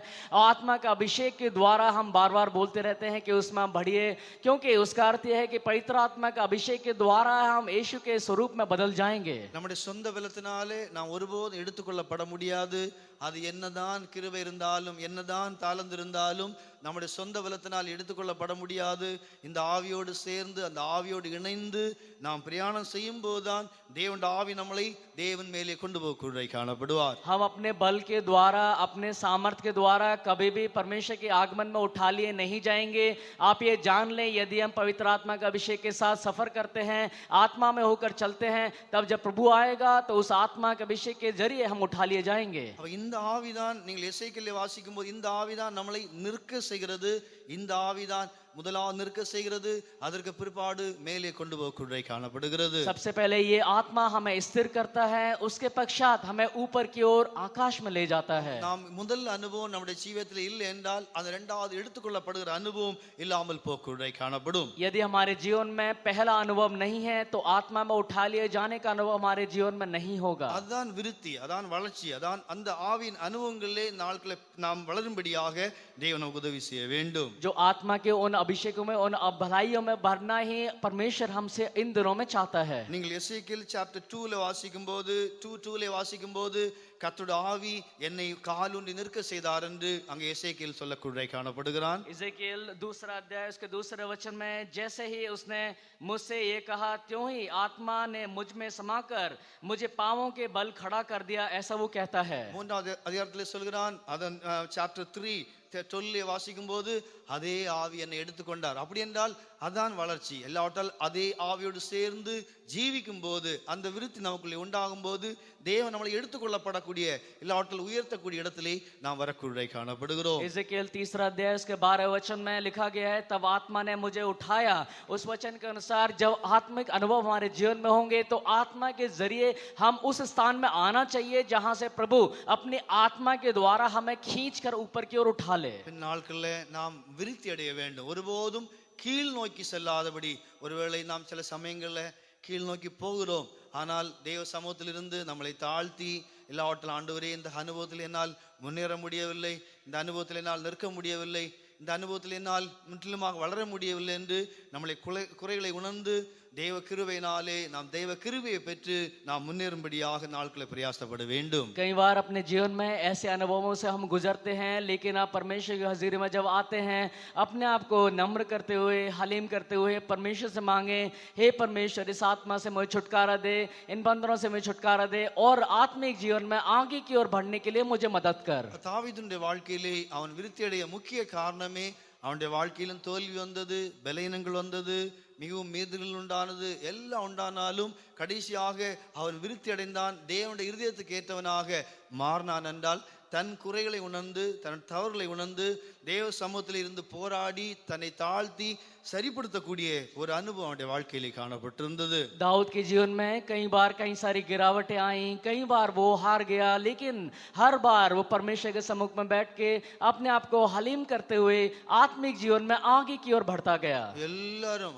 आत्मा का अभिषेक के द्वारा हम बार बार बोलते रहते हैं कि उसमें हम बढ़िए, क्योंकि उसका अर्थ यह है कि पवित्र आत्मा का अभिषेक के द्वारा हम यीशु के स्वरूप में बदल जाएंगे. நம்முடைய சொந்த பலத்தினாலே நாம் ஒருபோதும் எடுத்துக்கொள்ளப்பட முடியாது. அது என்னதான் கிருபை இருந்தாலும், என்னதான் தாளந்து இருந்தாலும் நம்முடைய சொந்த பலத்தினால் எடுத்துக்கொள்ளப்பட முடியாது. இந்த ஆவியோடு சேர்ந்து, அந்த ஆவியோடு இணைந்து நாம் பிரயாணம் செய்யும் போதுதான் தேவனுடைய ஆவி நம்மளை தேவன் மேலே கொண்டு போகக்கூடிய காணப்படுவார். हम अपने बल के द्वारा, अपने सामर्थ्य के द्वारा कभी भी परमेश्वर के आगमन में उठा लिए नहीं जाएंगे. आप ये जान लें, यदि हम पवित्र आत्मा के अभिषेक के साथ सफर करते हैं, आत्मा में होकर चलते हैं, तब जब प्रभु आएगा तो उस आत्मा के अभिषेक के जरिए हम उठा लिए जाएंगे. இந்த ஆவிதான், நீங்கள் எசேக்கியேலை வாசிக்கும் போது இந்த ஆவிதான் நம்மளை நிற்க செய்கிறது. இந்த ஆவிதான் முதலாவது நிற்க செய்கிறது, அதற்கு பிற்பாடு மேலே கொண்டு போகக்கூடிய காணப்படுகிறது. सबसे पहले ये आत्मा हमें स्थिर करता है, उसके पश्चात हमें ऊपर की ओर आकाश में ले जाता है. நாம் முதல் அனுபவம் நம்முடைய ஜீவியத்தில் இல்லை என்றால் அந்த இரண்டாவது எடுத்துக்கொள்ளப்படுகிற அனுபவம் இல்லாமல் போகக்கூடிய காணப்படும். यदि हमारे जीवन में पहला अनुभव नहीं है तो आत्मा में उठा लिए जाने का अनुभव हमारे जीवन में नहीं होगा. அதான் விருத்தி, அதான் வளர்ச்சி, அதான் அந்த ஆவியின் அனுபவங்களிலே நாட்களை நாம் வளரும்படியாக தேவன் நமக்கு உதவி செய்ய வேண்டும். जो आत्मा के उन अभिषेकों में, उन भलाइयों में भरना ही परमेश्वर हमसे इन दिनों में चाहता है. நீங்கள் எசேக்கியேல் சாப்டர் 2ல வாசிக்கும்போது 2:2ல வாசிக்கும்போது கர்த்தருடைய ஆவி என்னை காலூன்றி நிற்க செய்தார் என்று அங்கே எசேக்கியேல் சொல்லக்கூடிய காணப்படுகிறான். इज़ेकियेल दूसरा अध्याय उसके दूसरे वचन में जैसे ही उसने मुझसे ये कहा त्यों ही आत्मा ने मुझ में समाकर मुझे पांवों के बल खड़ा कर दिया, ऐसा वो कहता है. மூன்றாவது அதிகாரத்திலே சொல்கிறான், அதன் சாப்டர் 3:12 வாசிக்கும் போது அதே ஆவி என்னை எடுத்துக்கொண்டார். அப்படி என்றால் அதான் வளர்ச்சி. எல்லாவற்றால் அதே ஆவியோடு சேர்ந்து ஜீவிக்கும் போது, அந்த விருத்தி நமக்குள்ளே உண்டாகும் போது தேவன் நம்மளை எடுத்துக்கொள்ளப்படக்கூடிய, எல்லாவற்றால் உயர்த்தக்கூடிய இடத்திலே நாம் வரக்கூடிய காணப்படுகிறோம். इज़ेकियेल तीसरा अध्याय उसके 12 वचन में लिखा गया है, तब आत्मा ने मुझे उठाया. उस वचन के अनुसार जब आत्मिक अनुभव हमारे जीवन में होंगे तो आत्मा के जरिए हम उस स्थान में आना चाहिए जहां से प्रभु अपनी आत्मा के द्वारा हमें खींच कर ऊपर की ओर उठा ले. பின் நாட்களில் நாம் விருத்தி அடைய வேண்டும். ஒருபோதும் கீழ் நோக்கி செல்லாதபடி. ஒருவேளை நாம் சில சமயங்களில் கீழ் நோக்கி போகிறோம், ஆனால் தேவ சமூகத்திலிருந்து நம்மளை தாழ்த்தி, எல்லாவற்றிலும் ஆண்டவரே இந்த அனுபவத்தில் என்னால் முன்னேற முடியவில்லை, இந்த அனுபவத்தில் என்னால் நிற்க முடியவில்லை, இந்த அனுபவத்தில் என்னால் முற்றிலுமாக வளர முடியவில்லை என்று நம்மளை குறைகளை உணர்ந்து தேவ கிருபையினாலே நாம் தேவ கிருபையை பெற்று நாம் முன்னேறும்படியாக நாட்களை பிரயாசப்பட வேண்டும். कई बार अपने जीवन में ऐसे अनुभवों से हम गुजरते हैं, लेकिन आप परमेश्वर की हज़ूरी में जब आते हैं, अपने आप को नम्र करते हुए, हलीम करते हुए परमेश्वर से मांगे, हे परमेश्वर इस आत्मा से मुझे छुटकारा दे, इन बंधनों से मुझे छुटकारा दे और आत्मिक जीवन में आगे की ओर बढ़ने के लिए मुझे मदद कर. தாவீதுடைய வாழ்க்கையிலே அவன் விருத்தி அடைய முக்கிய காரணமே அவனுடைய வாழ்க்கையிலும் தோல்வி வந்தது, பலவீனங்கள் வந்தது, மிகவும் மீறுதல்கள் உண்டானது, எல்லாம் உண்டானாலும் கடைசியாக அவன் விருத்தி அடைந்தான். தேவனுடைய இருதயத்துக்கு ஏற்றவனாக மாறினான் என்றால் தன் குறைகளை உணர்ந்து, தன் தவறுகளை உணர்ந்து தேவ சமூகத்தில் இருந்து போராடி தன்னை தாழ்த்தி சரிப்படுத்தக்கூடிய ஒரு அனுபவம் அவனுடைய வாழ்க்கையிலே காணப்பட்டிருந்தது. दाऊद के जीवन में कई बार कई सारी गिरावटें आई, कई बार वो हार गया, लेकिन हर बार वो परमेश्वर के सम्मुख में बैठ के अपने आप को हलीम करते हुए आत्मिक जीवन में आगे की ओर बढ़ता गया. எல்லாரும்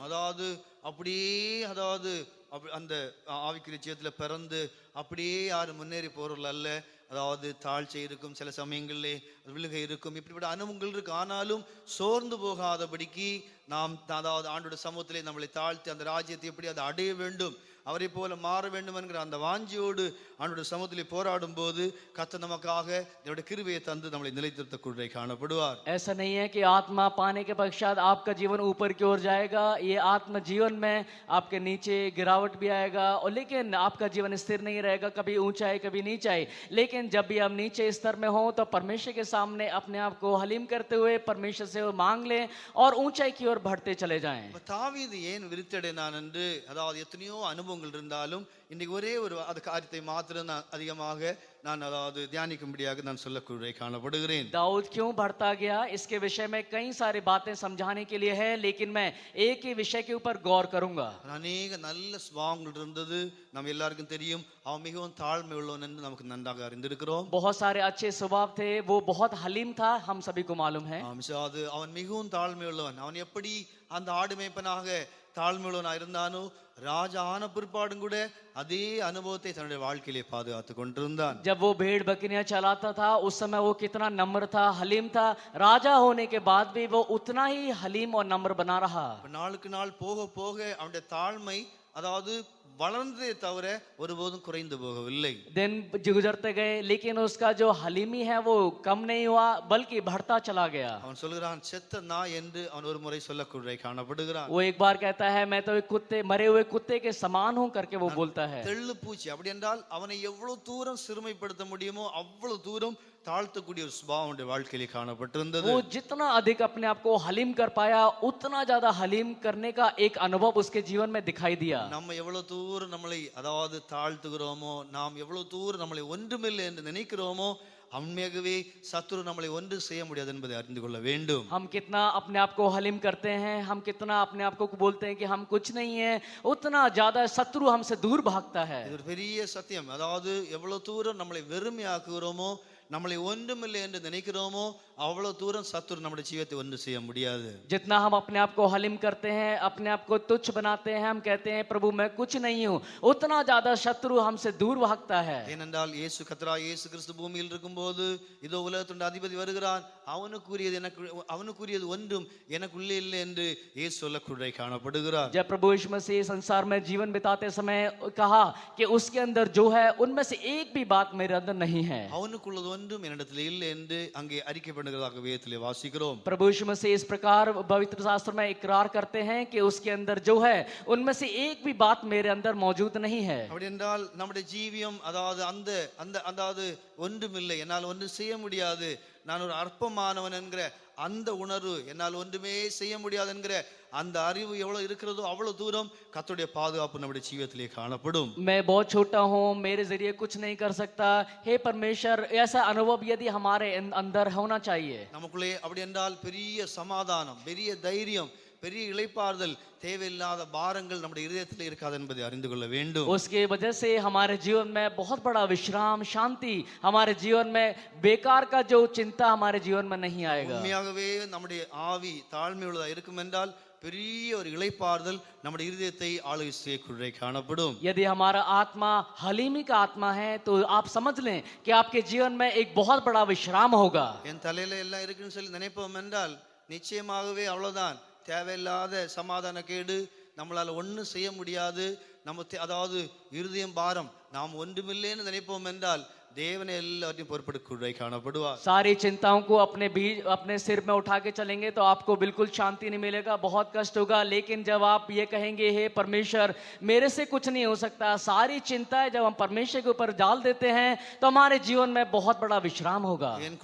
அப்படியே அந்த ஆவிக்குரிய ஜீவியத்துல பிறந்து அப்படியே யாரும் முன்னேறி போறவர்கள் அல்ல. அதாவது தாழ்ச்சி இருக்கும், சில சமயங்களிலே விழுகை இருக்கும், இப்படிப்பட்ட அனுபவங்கள் இருக்கு. ஆனாலும் சோர்ந்து போகாதபடிக்கு நாம் அதாவது ஆண்டோட சமூகத்திலே நம்மளை தாழ்த்தி அந்த ராஜ்யத்தை எப்படி அதை அடைய வேண்டும், அவரை போல மாற வேண்டும் என்கிற அந்த வாஞ்சியோடு ஆண்டோட சமூகத்திலே போராடும் போது கர்த்தர் நமக்காக அவருடைய கிருபையை தந்து நம்மளை நிலைநிறுத்தக்கூடிய காணப்படுவார். ऐसा नहीं है कि आत्मा पाने के पश्चात आपका जीवन ऊपर की ओर जाएगा. ये आत्मा जीवन में आपके नीचे गिरावट भी आएगा, और लेकिन आपका जीवन स्थिर नहीं रहेगा, कभी ऊंचाई कभी नीचाई. लेकिन जब भी हम नीचे स्तर में हो तो परमेश्वर के सामने अपने आप को हलीम करते हुए परमेश्वर से मांग लें और ऊंचाई की ओर बढ़ते चले जाएं. தாவீது ஏன் விருத்தி அடைந்தான் என்று, அதாவது எத்தனையோ அனுபவங்கள் இருந்தாலும் இன்னைக்கு ஒரே ஒரு அது காரியத்தை மாத்திரம் நான் அதிகமாக அதாவது தியானிக்கும்படியாக நான் சொல்லக்கூடிய காணப்படுகிறேன். दाऊद क्यों बढ़ता गया, इसके विषय में कई सारी बातें समझाने के लिए है, लेकिन मैं एक ही विषय के ऊपर गौर करूंगा. அநேக நல்ல சுபாவங்கள் இருந்தது, நம்ம எல்லாருக்கும் தெரியும். அவன் மிகவும் தாழ்மை உள்ளவன் என்று நமக்கு நன்றாக அறிந்திருக்கிறோம். बहुत सारे अच्छे स्वभाव थे, वो बहुत हलीम था, हम सभी को मालूम है. அது அவன் மிகவும் தாழ்மை உள்ளவன். அவன் எப்படி அந்த ஆடு மேய்ப்பனாக தாழ்மை உள்ளவனாக இருந்தானோ, ராஜா ஆன பிற்பாடும் கூட அதே அனுபவத்தை தன்னுடைய வாழ்க்கையிலே பாதுகாத்து கொண்டிருந்தான். जब वो भेड़ बकरियां चलाता था उस समय वो कितना नम्र था, हलीम था. राजा होने के बाद भी वो उतना ही हलीम और नम्र बना रहा. நாளுக்கு நாள் போக போக அவனுடைய தாழ்மை அதாவது வளர்ந்ததே தவிர ஒருபோதும் குறைந்து போகவில்லை. दिन गुजरते गए, लेकिन उसका जो हलीमी है वो कम नहीं हुआ, बल्कि बढ़ता चला गया. அவன் சொல்கிறான், செத்த நாய் என்று அவன் ஒரு முறை சொல்லக்கூடிய காணப்படுகிறான். वो एक बार कहता है, मैं तो एक कुत्ते, मरे हुए कुत्ते के समान हूं करके वो बोलता है. தெள்ளு பூச்சி. அப்படி என்றால் அவனை எவ்வளவு தூரம் சிறுமைப்படுத்த முடியுமோ அவ்வளவு தூரம் தாழ்த்தக்கூடிய ஒரு சுபாவம் வாழ்க்கையிலே காணப்பட்டிருந்தது. वो जितना अधिक अपने आप को हलीम कर पाया, उतना ज्यादा हलीम करने का एक अनुभव उसके जीवन में दिखाई दिया. நம்ம எவ்வளவு தூரம் நம்மளை அதாவது தாழ்த்துகிறோமோ, நாம் எவ்வளவு தூரம் நம்மளை ஒன்றுமில்லை என்று நினைக்கிறோமோ, உண்மையாகவே சத்துரு நம்மளை ஒன்று செய்ய முடியாது என்பதை அறிந்து கொள்ள வேண்டும். हम कितना अपने आप को हलीम करते हैं, हम कितना अपने आप को बोलते हैं कि हम कुछ नहीं है, उतना ज्यादा शत्रु हमसे दूर भागता है. இது ஒரு பெரிய சத்தியம். அதாவது எவ்வளவு தூரம் நம்மளை வெறுமையாக்குகிறோமோ, நம்மளை ஒன்றுமில்லை என்று நினைக்கிறோமோ, அவ்வளவு தூரம் சத்துரு நம்முடைய ஜீவியத்தை ஒன்று செய்ய முடியாது. जितना हम अपने आप को हलीम करते हैं, अपने आप को तुच्छ बनाते हैं, हम कहते हैं प्रभु मैं कुछ नहीं हूँ, उतना ज्यादा शत्रु हमसे दूर भागता है. ஏனென்றால் கர்த்தராகிய இயேசு கிறிஸ்து பூமியில் இருக்கும்போது இதோ உலகத்தின் அதிபதி வருகிறான், அவனுக்குரியது ஒன்றும் எனக்குள்ளே இல்லை என்று இயேசு சொல்லக்கூட காணப்படுகிறார். जब प्रभु यीशु मसीह संसार में जीवन बिताते समय कहा कि उसके अंदर जो है उनमें से एक भी बात मेरे अंदर नहीं है. அவனுக்குள்ளது ஒன்றும் என்னிடத்தில் இல்லை என்று அங்கே அறிக்கைப்படுகிறதாக வேதத்திலே வாசிக்கிறோம். प्रभु यीशु मसीह इस प्रकार पवित्र शास्त्र में इकरार करते हैं कि उसके अंदर जो है उनमें से एक भी बात मेरे अंदर मौजूद नहीं है. அப்படி என்றால் நம்முடைய ஜீவியம் அதாவது அதாவது ஒன்றுமில்லை, என்னால் ஒன்றும் செய்ய முடியாது, நான் ஒரு அற்பமானவன் என்கிற அந்த உணர்வு, என்னால் ஒன்றுமே செய்ய முடியாது என்கிற அந்த அறிவு எவ்வளவு இருக்கிறதோ அவ்வளவு தூரம் கர்த்தருடைய பாதுகாப்பு நம்முடைய ஜீவியத்திலே காணப்படும். मैं बहुत छोटा हूँ, मेरे जरिए कुछ नहीं कर सकता, हे परमेश्वर, ऐसा अनुभव यदि हमारे अंदर होना चाहिए. நமக்குள்ளே அப்படி என்றால் பெரிய சமாதானம், பெரிய தைரியம், பெரிய இளைப்பாறுதல், தேவையில்லாத பாரங்கள் நம்முடைய இதயத்தில் இருக்காது என்பதை அறிந்து கொள்ள வேண்டும். उसके वजह से हमारे जीवन में बहुत बड़ा विश्राम, शांति, हमारे जीवन में बेकार का जो चिंता हमारे जीवन में नहीं आएगा. உண்மையாகவே நம்முடைய ஆவி தாழ்மையுள்ளதா இருக்கும் என்றால் பெரிய ஒரு இளைப்பாறுதல் நம்முடைய இதயத்தை ஆளுகை செய்யக்கூடிய காணப்படும். यदि हमारा आत्मा हलीमी का आत्मा है तो आप समझ लें कि आपके जीवन में एक बहुत बड़ा विश्राम होगा. என் தலையில எல்லாம் இருக்குன்னு சொல்லி நினைப்போம் என்றால் நிச்சயமாகவே அவ்வளவுதான், தேவையில்லாத சமாதான கேடு, நம்மளால ஒன்றும் செய்ய முடியாது, அதாவது இருதயம் பாரம், நாம் ஒன்றுமில்லைன்னு நினைப்போம் என்றால் தேவனே எல்லாத்தையும் பொறுப்பெடுக்க காணப்படுவார். सारी चिंताओं को अपने सिर में उठा के चलेंगे तो आपको बिल्कुल शांति नहीं मिलेगा, बहुत कष्ट होगा. लेकिन जब आप ये कहेंगे हे परमेश्वर मेरे से कुछ नहीं हो सकता, सारी चिंताएं जब हम परमेश्वर के ऊपर डाल देते हैं तो हमारे जीवन में बहुत बड़ा विश्राम होगा. என்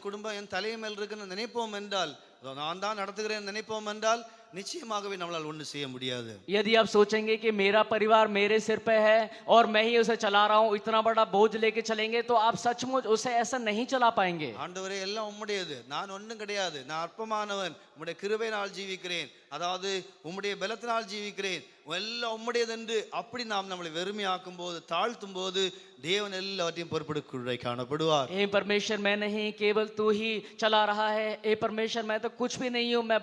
குடும்பம் என் தலை மேல் இருக்குன்னு நினைப்போம் என்றால், நான் தான் நடத்துகிறேன் நினைப்போம் என்றால் நிச்சயமாகவே நம்மளால் ஒன்று செய்ய முடியாது. यदि आप सोचेंगे कि मेरा परिवार मेरे सिर पे है और मैं ही उसे चला रहा हूँ, इतना बड़ा बोझ लेके चलेंगे तो आप सचमुच उसे ऐसा नहीं चला पाएंगे. ஆண்டவரே எல்லாம் உம்முடையது, நான் ஒன்றும் கிடையாது, நான் அற்பமானவன், உம்முடைய கிருபையினால் ஜீவிக்கிறேன், அதாவது உம்முடைய பலத்தினால் ஜீவிக்கிறேன், எல்லாம் உம்முடையது என்று அப்படி நாம் நம்மளை வெறுமையாக்கும் போது, தாழ்த்தும் போது தேவன் எல்லாவற்றையும் பொறுப்பெடுக்க காணப்படுவார். हे परमेश्वर मैं नहीं, केवल तू ही चला रहा है, हे परमेश्वर मैं तो कुछ भी नहीं हूँ, मैं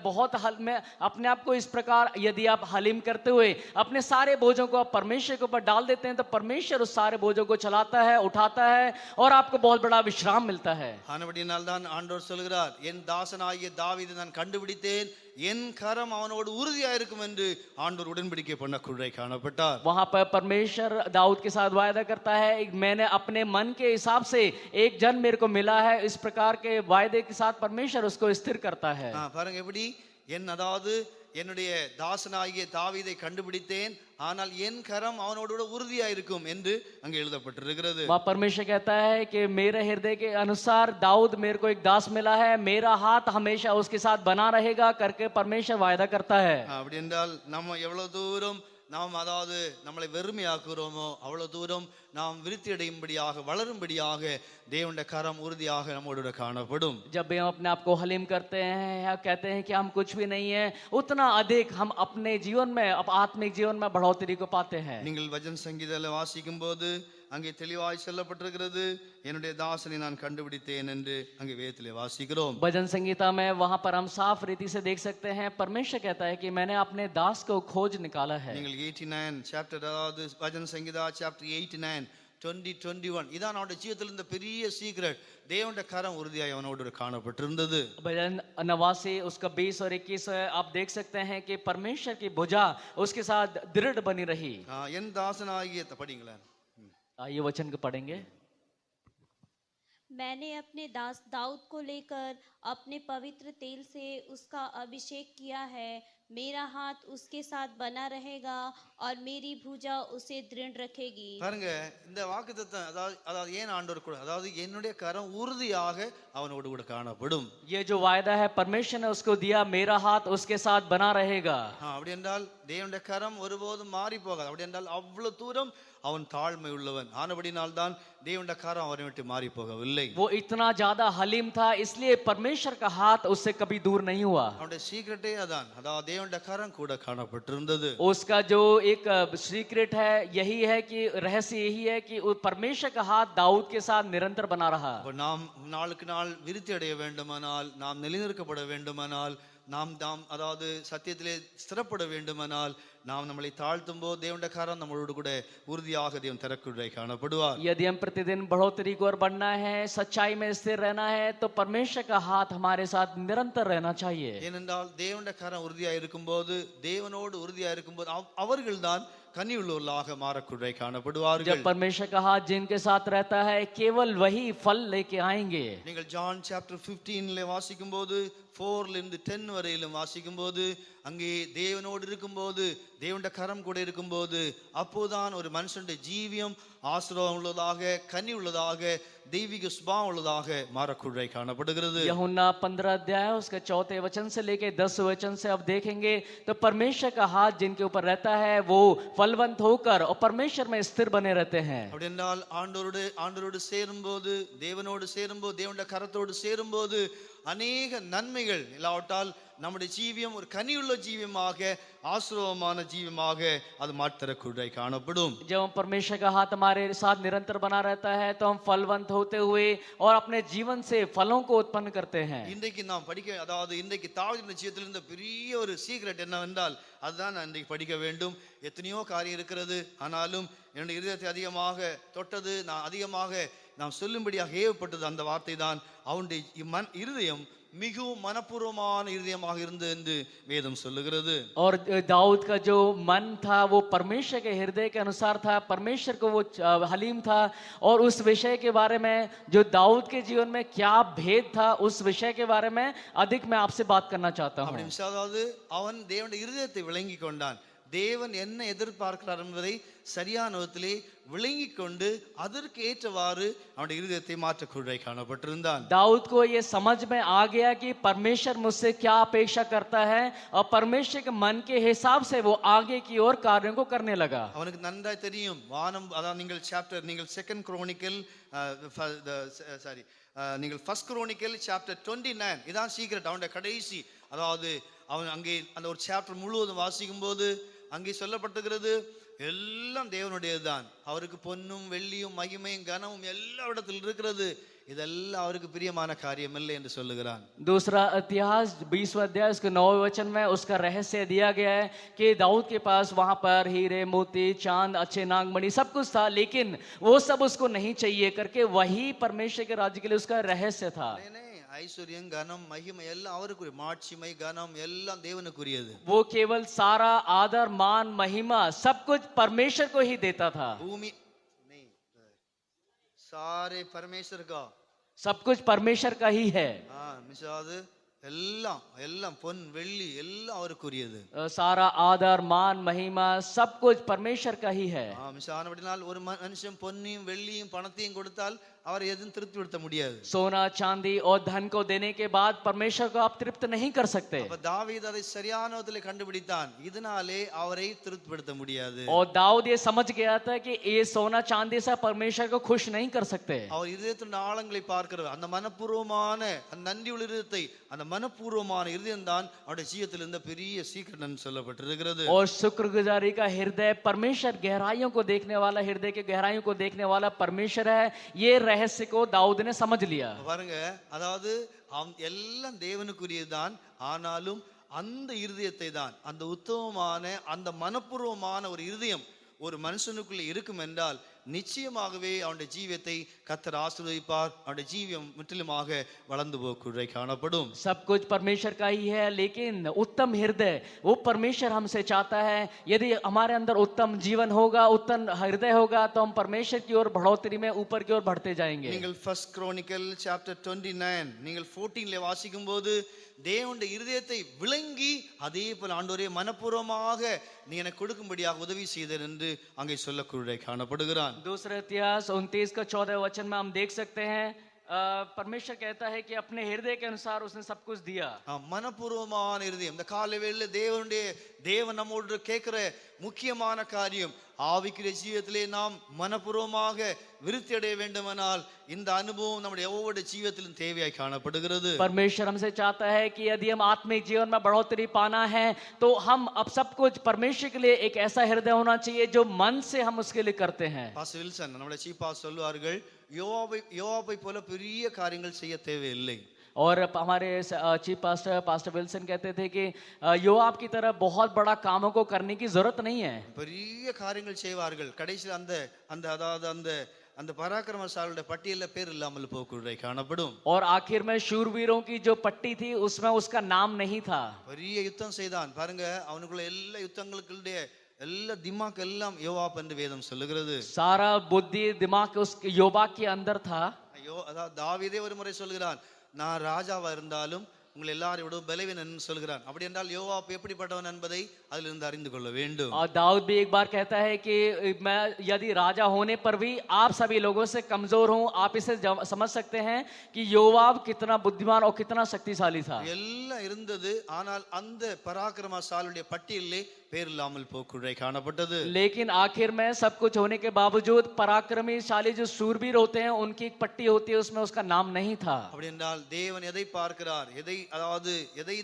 अपने आप को इस प्रकार यदि आप हलीम करते हुए अपने सारे बोझों को आप परमेश्वर के ऊपर डाल देते हैं तो परमेश्वर उस सारे बोझों को चलाता है, उठाता है और आपको बहुत बड़ा विश्राम मिलता है. ஆனபடியினால் தான் ஆண்டவர் சொல்கிறார், என் தாசனாகிய தாவீதை நான் கண்டுபிடித்தேன், என் கரம் அவனோடு உறுதியா இருக்கும் என்று ஆண்டவர் உடன்படிக்கை பண்ணக்கூடிய காணப்பட்டார். वहां पर परमेश्वर दाऊद के साथ वायदा करता है, मैंने अपने मन के हिसाब से एक जन मेरे को मिला है, इस प्रकार के वायदे के साथ परमेश्वर उसको स्थिर करता है. பாருங்க எப்படி, அதாவது என்னுடைய தாசனாகிய தாவீதை கண்டுபிடித்தேன், ஆனால் என் கரம் அவனோடு உறுதியா இருக்கும் என்று அங்கே எழுதப்பட்டிருக்கிறது. वहाँ परमेश्वर कहता है कि मेरे हृदय के अनुसार दाऊद मेरे को एक दास मिला है, मेरा हाथ हमेशा उसके साथ बना रहेगा करके परमेश्वर वायदा करता है. அப்படி என்றால் நம்ம எவ்வளவு தூரம் நாம் அதாவது நம்மளை வெறுமையாக்குறோமோ அவ்வளவு தூரம் நாம் விருத்தி அடையும்படியாக, வளரும்படியாக தேவனுடைய கரம் உறுதியாக நம்மோடு காணப்படும். जब भी हम अपने आप को हलीम करते हैं या कहते हैं कि हम कुछ भी नहीं है, उतना अधिक हम अपने जीवन में, आत्मिक जीवन में बढ़ोतरी को पाते हैं. நீங்கள் வசன சங்கீதத்தில் வாசிக்கும் போது அங்கே தெளிவாய் சொல்லப்பட்டிருக்கிறது, என்னுடைய தாசனை நான் கண்டுபிடித்தேன் என்று அங்கே வேதத்திலே வாசிக்கிறோம். भजन संगीता में वहां पर हम साफ रीति से देख सकते हैं, परमेश्वर कहता है कि मैंने अपने दास को खोज निकाला है. நீங்கள் 89 சாப்டர், அதாவது வசன சங்கீதா சாப்டர் 89 20-21, இதான் அவனுடைய ஜீவிதத்தில் இருந்த பெரிய சீக்ரெட், தேவனுடைய கரம் உறுதியாய் அவனோடு காணப்பட்டிருந்தது. भजन 89 उसका 20 और 21 आप देख सकते हैं कि परमेश्वर की भुजा उसके साथ दृढ़ बनी रही. என் தாசனாகிய படிங்களேன், आइए वचन को पढ़ेंगे. मैंने अपने दास दाऊद को लेकर अपने पवित्र तेल से उसका अभिषेक किया है, मेरा हाथ उसके साथ बना रहेगा और मेरी भुजा उसे दृढ़ रखेगी. பாருங்க, இந்த வாக்குத்தத்தம் அதாவது ஏன் ஆண்டவர் கூட, அதாவது என்னுடைய கரம் உறுதியாக அவனோடு கூட காணப்படும். ये जो वायदा है परमेश्वर ने उसको दिया, मेरा हाथ उसके साथ बना रहेगा. அப்படி என்றால் தேவனுடைய கரம் ஒருபோதும் மாறி போகாது. அப்படி என்றால் அவ்வளவு தூரம் அவன் தாழ்மை உள்ளவன் ஆனபடினால் தான் தேவனுடைய கரம் அவனை விட்டு மாறி போகவில்லை. वो इतना ज्यादा हलीम था, इसलिए परमेश्वर का हाथ उससे कभी दूर नहीं हुआ. அவனுடைய சீக்ரெட்டே அதான், அதாவது தேவனுடைய கரம் கூட காணப்பட்டிருந்தது. उसका जो एक सीक्रेट है यही है कि रहस्य यही है कि वो परमेश्वर का हाथ दाऊद के साथ निरंतर बना रहा. அப்ப நாம் நாளுக்கு நாள் விருத்தி அடைய வேண்டுமானால், நாம் நிலைநிற்கப்பட வேண்டுமானால், நாம் அதாவது சத்தியத்திலே ஸ்திரப்பட வேண்டுமானால், நாம் நம்மளை தாழ்த்தும் போது தேவனுடைய கரம் நம்மளோடு கூட உறுதியாக தேவன் தரக்குள்ளே காணப்படுவார். यदि हम प्रतिदिन बढ़ोतरी की ओर बढ़ना है, सच्चाई में स्थिर रहना है, तो परमेश्वर का हाथ हमारे साथ निरंतर रहना चाहिए. ஏனென்றால் தேவனுடைய கரம் உறுதியாக இருக்கும்போது, தேவனோடு உறுதியாக இருக்கும்போது அவர்கள்தான் கனி உள்ளவர்களாக மாறக்குள்ளே காணப்படுவார்கள். जब परमेश्वर का हाथ जिनके साथ रहता है, केवल वही फल लेके आएंगे. நீங்கள் ஜான் சாப்டர் 15 வாசிக்கும் போது 4 இருந்து 10 வரையிலும் வாசிக்கும் போது, அங்கே தேவனோடு இருக்கும்போது, தேவனுடைய கரம் கூட இருக்கும்போது, அப்போதான் ஒரு மனுஷனுடைய ஜீவியம் ஆசீர்வாதம் உள்ளதாக, கனி உள்ளதாக, தெய்வீக சுபாவம் உள்ளதாக மாறக்குள்ளே காணப்படுகிறது. यूहन्ना 15 अध्याय उसके 4 वचन से लेके 10 वचन से अब देखेंगे तो परमेश्वर का हाथ जिनके ऊपर रहता है वो फलवंत होकर और परमेश्वर में स्थिर बने रहते हैं. அப்படி என்றால் ஆண்டவரோடு சேரும்போது, தேவனோடு சேரும்போது, தேவனுடைய கரத்தோடு சேரும்போது அநேக நன்மைகள் இல்லாவிட்டால் நம்முடைய ஜீவியம் ஒரு கனியுள்ள ஜீவியமாக, ஆசீர்வாதமான ஜீவியமாக அது மாற்றக்கூடிய காணப்படும். जब हम परमेश्वर का हाथ हमारे साथ निरंतर बना रहता है तो हम फलवंत होते हुए और अपने जीवन से फलों को उत्पन्न करते हैं. இன்றைக்கு நாம் அதாவது இன்றைக்கு தாவீதின் ஜீவியத்தில் இருந்த பெரிய ஒரு சீக்ரெட் என்னவென்றால், அதுதான் நான் இன்றைக்கு படிக்க வேண்டும். எத்தனையோ காரியம் இருக்கிறது, ஆனாலும் என்னுடைய இதயத்தை அதிகமாக தொட்டது, நான் அதிகமாக நாம் சொல்லும்படியாக ஏவப்பட்டது அந்த வார்த்தை தான், அவனுடைய இருதயம் மிகவும் மனப்பூர்வமான இருதயமாக இருந்தது என்று வேதம் சொல்லுகிறது. और दाऊद का जो मन था वो परमेश्वर के हृदय के अनुसार था, परमेश्वर को वो हलीम था. और उस विषय के बारे में जो दाऊद के जीवन में क्या भेद था, उस विषय के बारे में अधिक मैं आपसे बात करना चाहता हूँ. அதாவது அவன் தேவனுடைய இருதயத்தை விளங்கி கொண்டான். தேவன் என்ன எதிர்பார்க்கிறார் என்பதை சரியான விதத்திலே விளங்கி கொண்டு அதற்கு ஏற்றவாறு அவனுடைய இருதயத்தை மாற்றக்கூடிய காணப்பட்டிருந்தான். दाऊद को ये समझ में आ गया कि परमेश्वर मुझसे क्या अपेक्षा करता है और परमेश्वर के मन के हिसाब से वो आगे की ओर कार्यों को करने लगा. அவனுக்கு நன்றாய் தெரியும், வானம், அதாவது நீங்கள் செகண்ட் குரோனிக்கல் நீங்கள் ஃபர்ஸ்ட் குரோனிக்கல் சாப்டர் 29 இதான் சீக்ரெட். அவனுடைய கடைசி, அதாவது அவன் அங்கே அந்த ஒரு சாப்டர் முழுவதும் வாசிக்கும் போது அங்கே சொல்லப்பட்டிருக்கிறது, எல்லாம் தேவனுடையதுதான். அவருக்கு பொன்னும் வெள்ளியும் மகிமையும் கனமும் எல்லா இடத்தில் இருக்கிறது, இதெல்லாம் அவருக்கு பிரியமான காரியம் இல்லை என்று சொல்லுகிறான். दूसरा इतिहास 20वां अध्याय उसके 9वें वचन में उसका रहस्य दिया गया है कि दाऊद के पास वहां पर हीरे मोती चांद अच्छे नागमणि सब कुछ था, लेकिन वो सब उसको नहीं चाहिए करके वही परमेश्वर के राज्य के लिए उसका रहस्य था. ஐஸ்வர்யம் கனம் மகிமை எல்லாம் அவருக்குரிய, மாட்சிமை கனம் எல்லாம் தேவனுக்குரியது. वो केवल सारा आदर मान महिमा सब कुछ परमेश्वर को ही देता था. भूमि नहीं, सारे परमेश्वर का, सब कुछ परमेश्वर का ही है. மிசாது எல்லாம் பொன் வெள்ளி எல்லாம் அவருக்குரியது. सारा आदर मान महिमा सब कुछ परमेश्वर का ही है. மிசானபடினால் ஒரு மனுஷன் பொன்னையும் வெள்ளியும் பணத்தையும் கொடுத்தால் அவர் எதுவும் திருப்திப்படுத்த முடியாது. सोना चांदी और धन को देने के बाद परमेश्वर को आप तृप्त नहीं कर सकते. அப்ப தாவீது அதை சரியான விதத்தில் கண்டுபிடித்தான், இதனாலே அவரை திருப்திப்படுத்த முடியாது. और दाऊद ये समझ गया था कि ये सोना चांदी से परमेश्वर को खुश नहीं कर सकते. அவர் இதயத்தின் ஆழங்களை பார்க்கிறவர், அந்த மனப்பூர்வமான அந்த நன்றியுள்ள இதயத்தை, அந்த மனப்பூர்வமான இதயம் தான் அவருடைய ஜீவியத்தில் இருந்த பெரிய சீக்கிரம் சொல்லப்பட்டிருக்கிறது. और शुक्रगुजारी का हृदय परमेश्वर, गहराइयों को देखने वाला, हृदय के गहराइयों को देखने वाला परमेश्वर है. ये रहस्य को दाऊद ने समझ लिया. பாருங்க, அதாவது எல்லாம் தேவனுக்குரியதுதான், ஆனாலும் அந்த இருதயத்தை தான், அந்த உத்தமமான அந்த மனப்பூர்வமான ஒரு இருதயம் ஒரு மனுஷனுக்குள்ள இருக்கும் என்றால் நிச்சயமாகவே அவனுடைய ஜீவியத்தை கர்த்தர் ஆசீர்வதிப்பார். அவனுடைய ஜீவியம் முற்றிலுமாக வளர்ந்து போக்குறை காணப்படும். सब कुछ परमेश्वर का ही है, लेकिन उत्तम हृदय वो परमेश्वर हमसे चाहता है. यदि हमारे अंदर उत्तम जीवन होगा, उत्तम हृदय होगा, तो हम परमेश्वर की ओर बढ़ोतरी में ऊपर की ओर बढ़ते जाएंगे. நீங்கள் ஃபர்ஸ்ட் கிரானிக்கல் சாப்டர் 29 நீங்கள் 14ல வாசிக்கும் போது தேவனுடைய இருதயத்தை விளங்கி அதே போல ஆண்டவரே மனப்பூர்வமாக நீ எனக்கு கொடுக்கும்படியாக உதவி செய்தேன் என்று அங்கே சொல்லக்கூடிய காணப்படுகிறான். दूसरा इतिहास 29 का 14 वचन में हम देख सकते हैं, परमेश्वर कहता है कि अपने हृदय के अनुसार उसने सब कुछ दिया. மனப்பூர்வமான இருதயம். இந்த காலைவேளையில தேவன் நம்மோடு கேட்கிற முக்கியமான காரியம், ஆவிக்குரிய ஜீவியத்திலே நாம் மனப்பூர்வமாக விருத்தி அடைய வேண்டுமானால் இந்த அனுபவம் நம்முடைய ஒவ்வொரு ஜீவியத்திலும் தேவையாய் காணப்படுகிறது. परमेश्वर हमसे चाहता है कि यदि हम आत्मिक जीवन में बढ़ोतरी पाना है तो हम अब सब कुछ परमेश्वर के लिए एक ऐसा हृदय होना चाहिए जो मन से हम उसके लिए करते हैं. பாஸ்டர் வில்சன் நம்முடைய சீஃப் பாஸ்டர் சொல்வார்கள், யோவாபை போல பெரிய காரியங்கள் செய்ய தேவையில்லை. और हमारे चीफ पास्टर विल्सन कहते थे कि योआब की तरह बहुत बड़ा कामों को करने की जरूरत नहीं है. பெரிய காரியங்கள் செய்வார்கள். கடைசியில் அந்த பராக்கிரமசாலியோட பட்டியல்ல பேர் இல்லாமல் போக்குறை காணப்படும். और आखिर में शूरवीरों की जो पट्टी थी उसमें उसका नाम नहीं था. பெரிய யுத்தம் செய்தான் பாருங்க. அவனுக்குள்ள எல்லா யுத்தங்களுக்குடைய எல்லா திமாக் எல்லாம் யோவாப் என்று வேதம் சொல்லுகிறது. सारा बुद्धि दिमाग उस योबाब के अंदर था. அதாவது தாவீதே ஒரு முறை சொல்கிறான், நான் ராஜாவா இருந்தாலும் உங்களை எல்லாரையும் விட பலவீனன் சொல்கிறான். அப்படி என்றால் யோவாப் எப்படிப்பட்டவன் என்பதை அதிலிருந்து அறிந்து கொள்ள வேண்டும். और दाऊद भी एक बार कहता है कि मैं यदि राजा होने पर भी आप सभी लोगों से कमजोर हूं. आप इसे समझ सकते हैं कि योआब कितना बुद्धिमान और कितना शक्तिशाली था. எல்லாம் இருந்தது, ஆனால் அந்த பராக்கிரமசாலியுடைய பட்டியலிலே பேர் இல்லாமல் போக்குறை காணப்பட்டது. लेकिन आखिर में सब कुछ होने के बावजूद पराक्रमीशाली जो शूरवीर होते हैं उनकी एक पट्टी होती है, उसमें उसका नाम नहीं था. அப்படி என்றால் தேவன் எதை பார்க்கிறார், எதை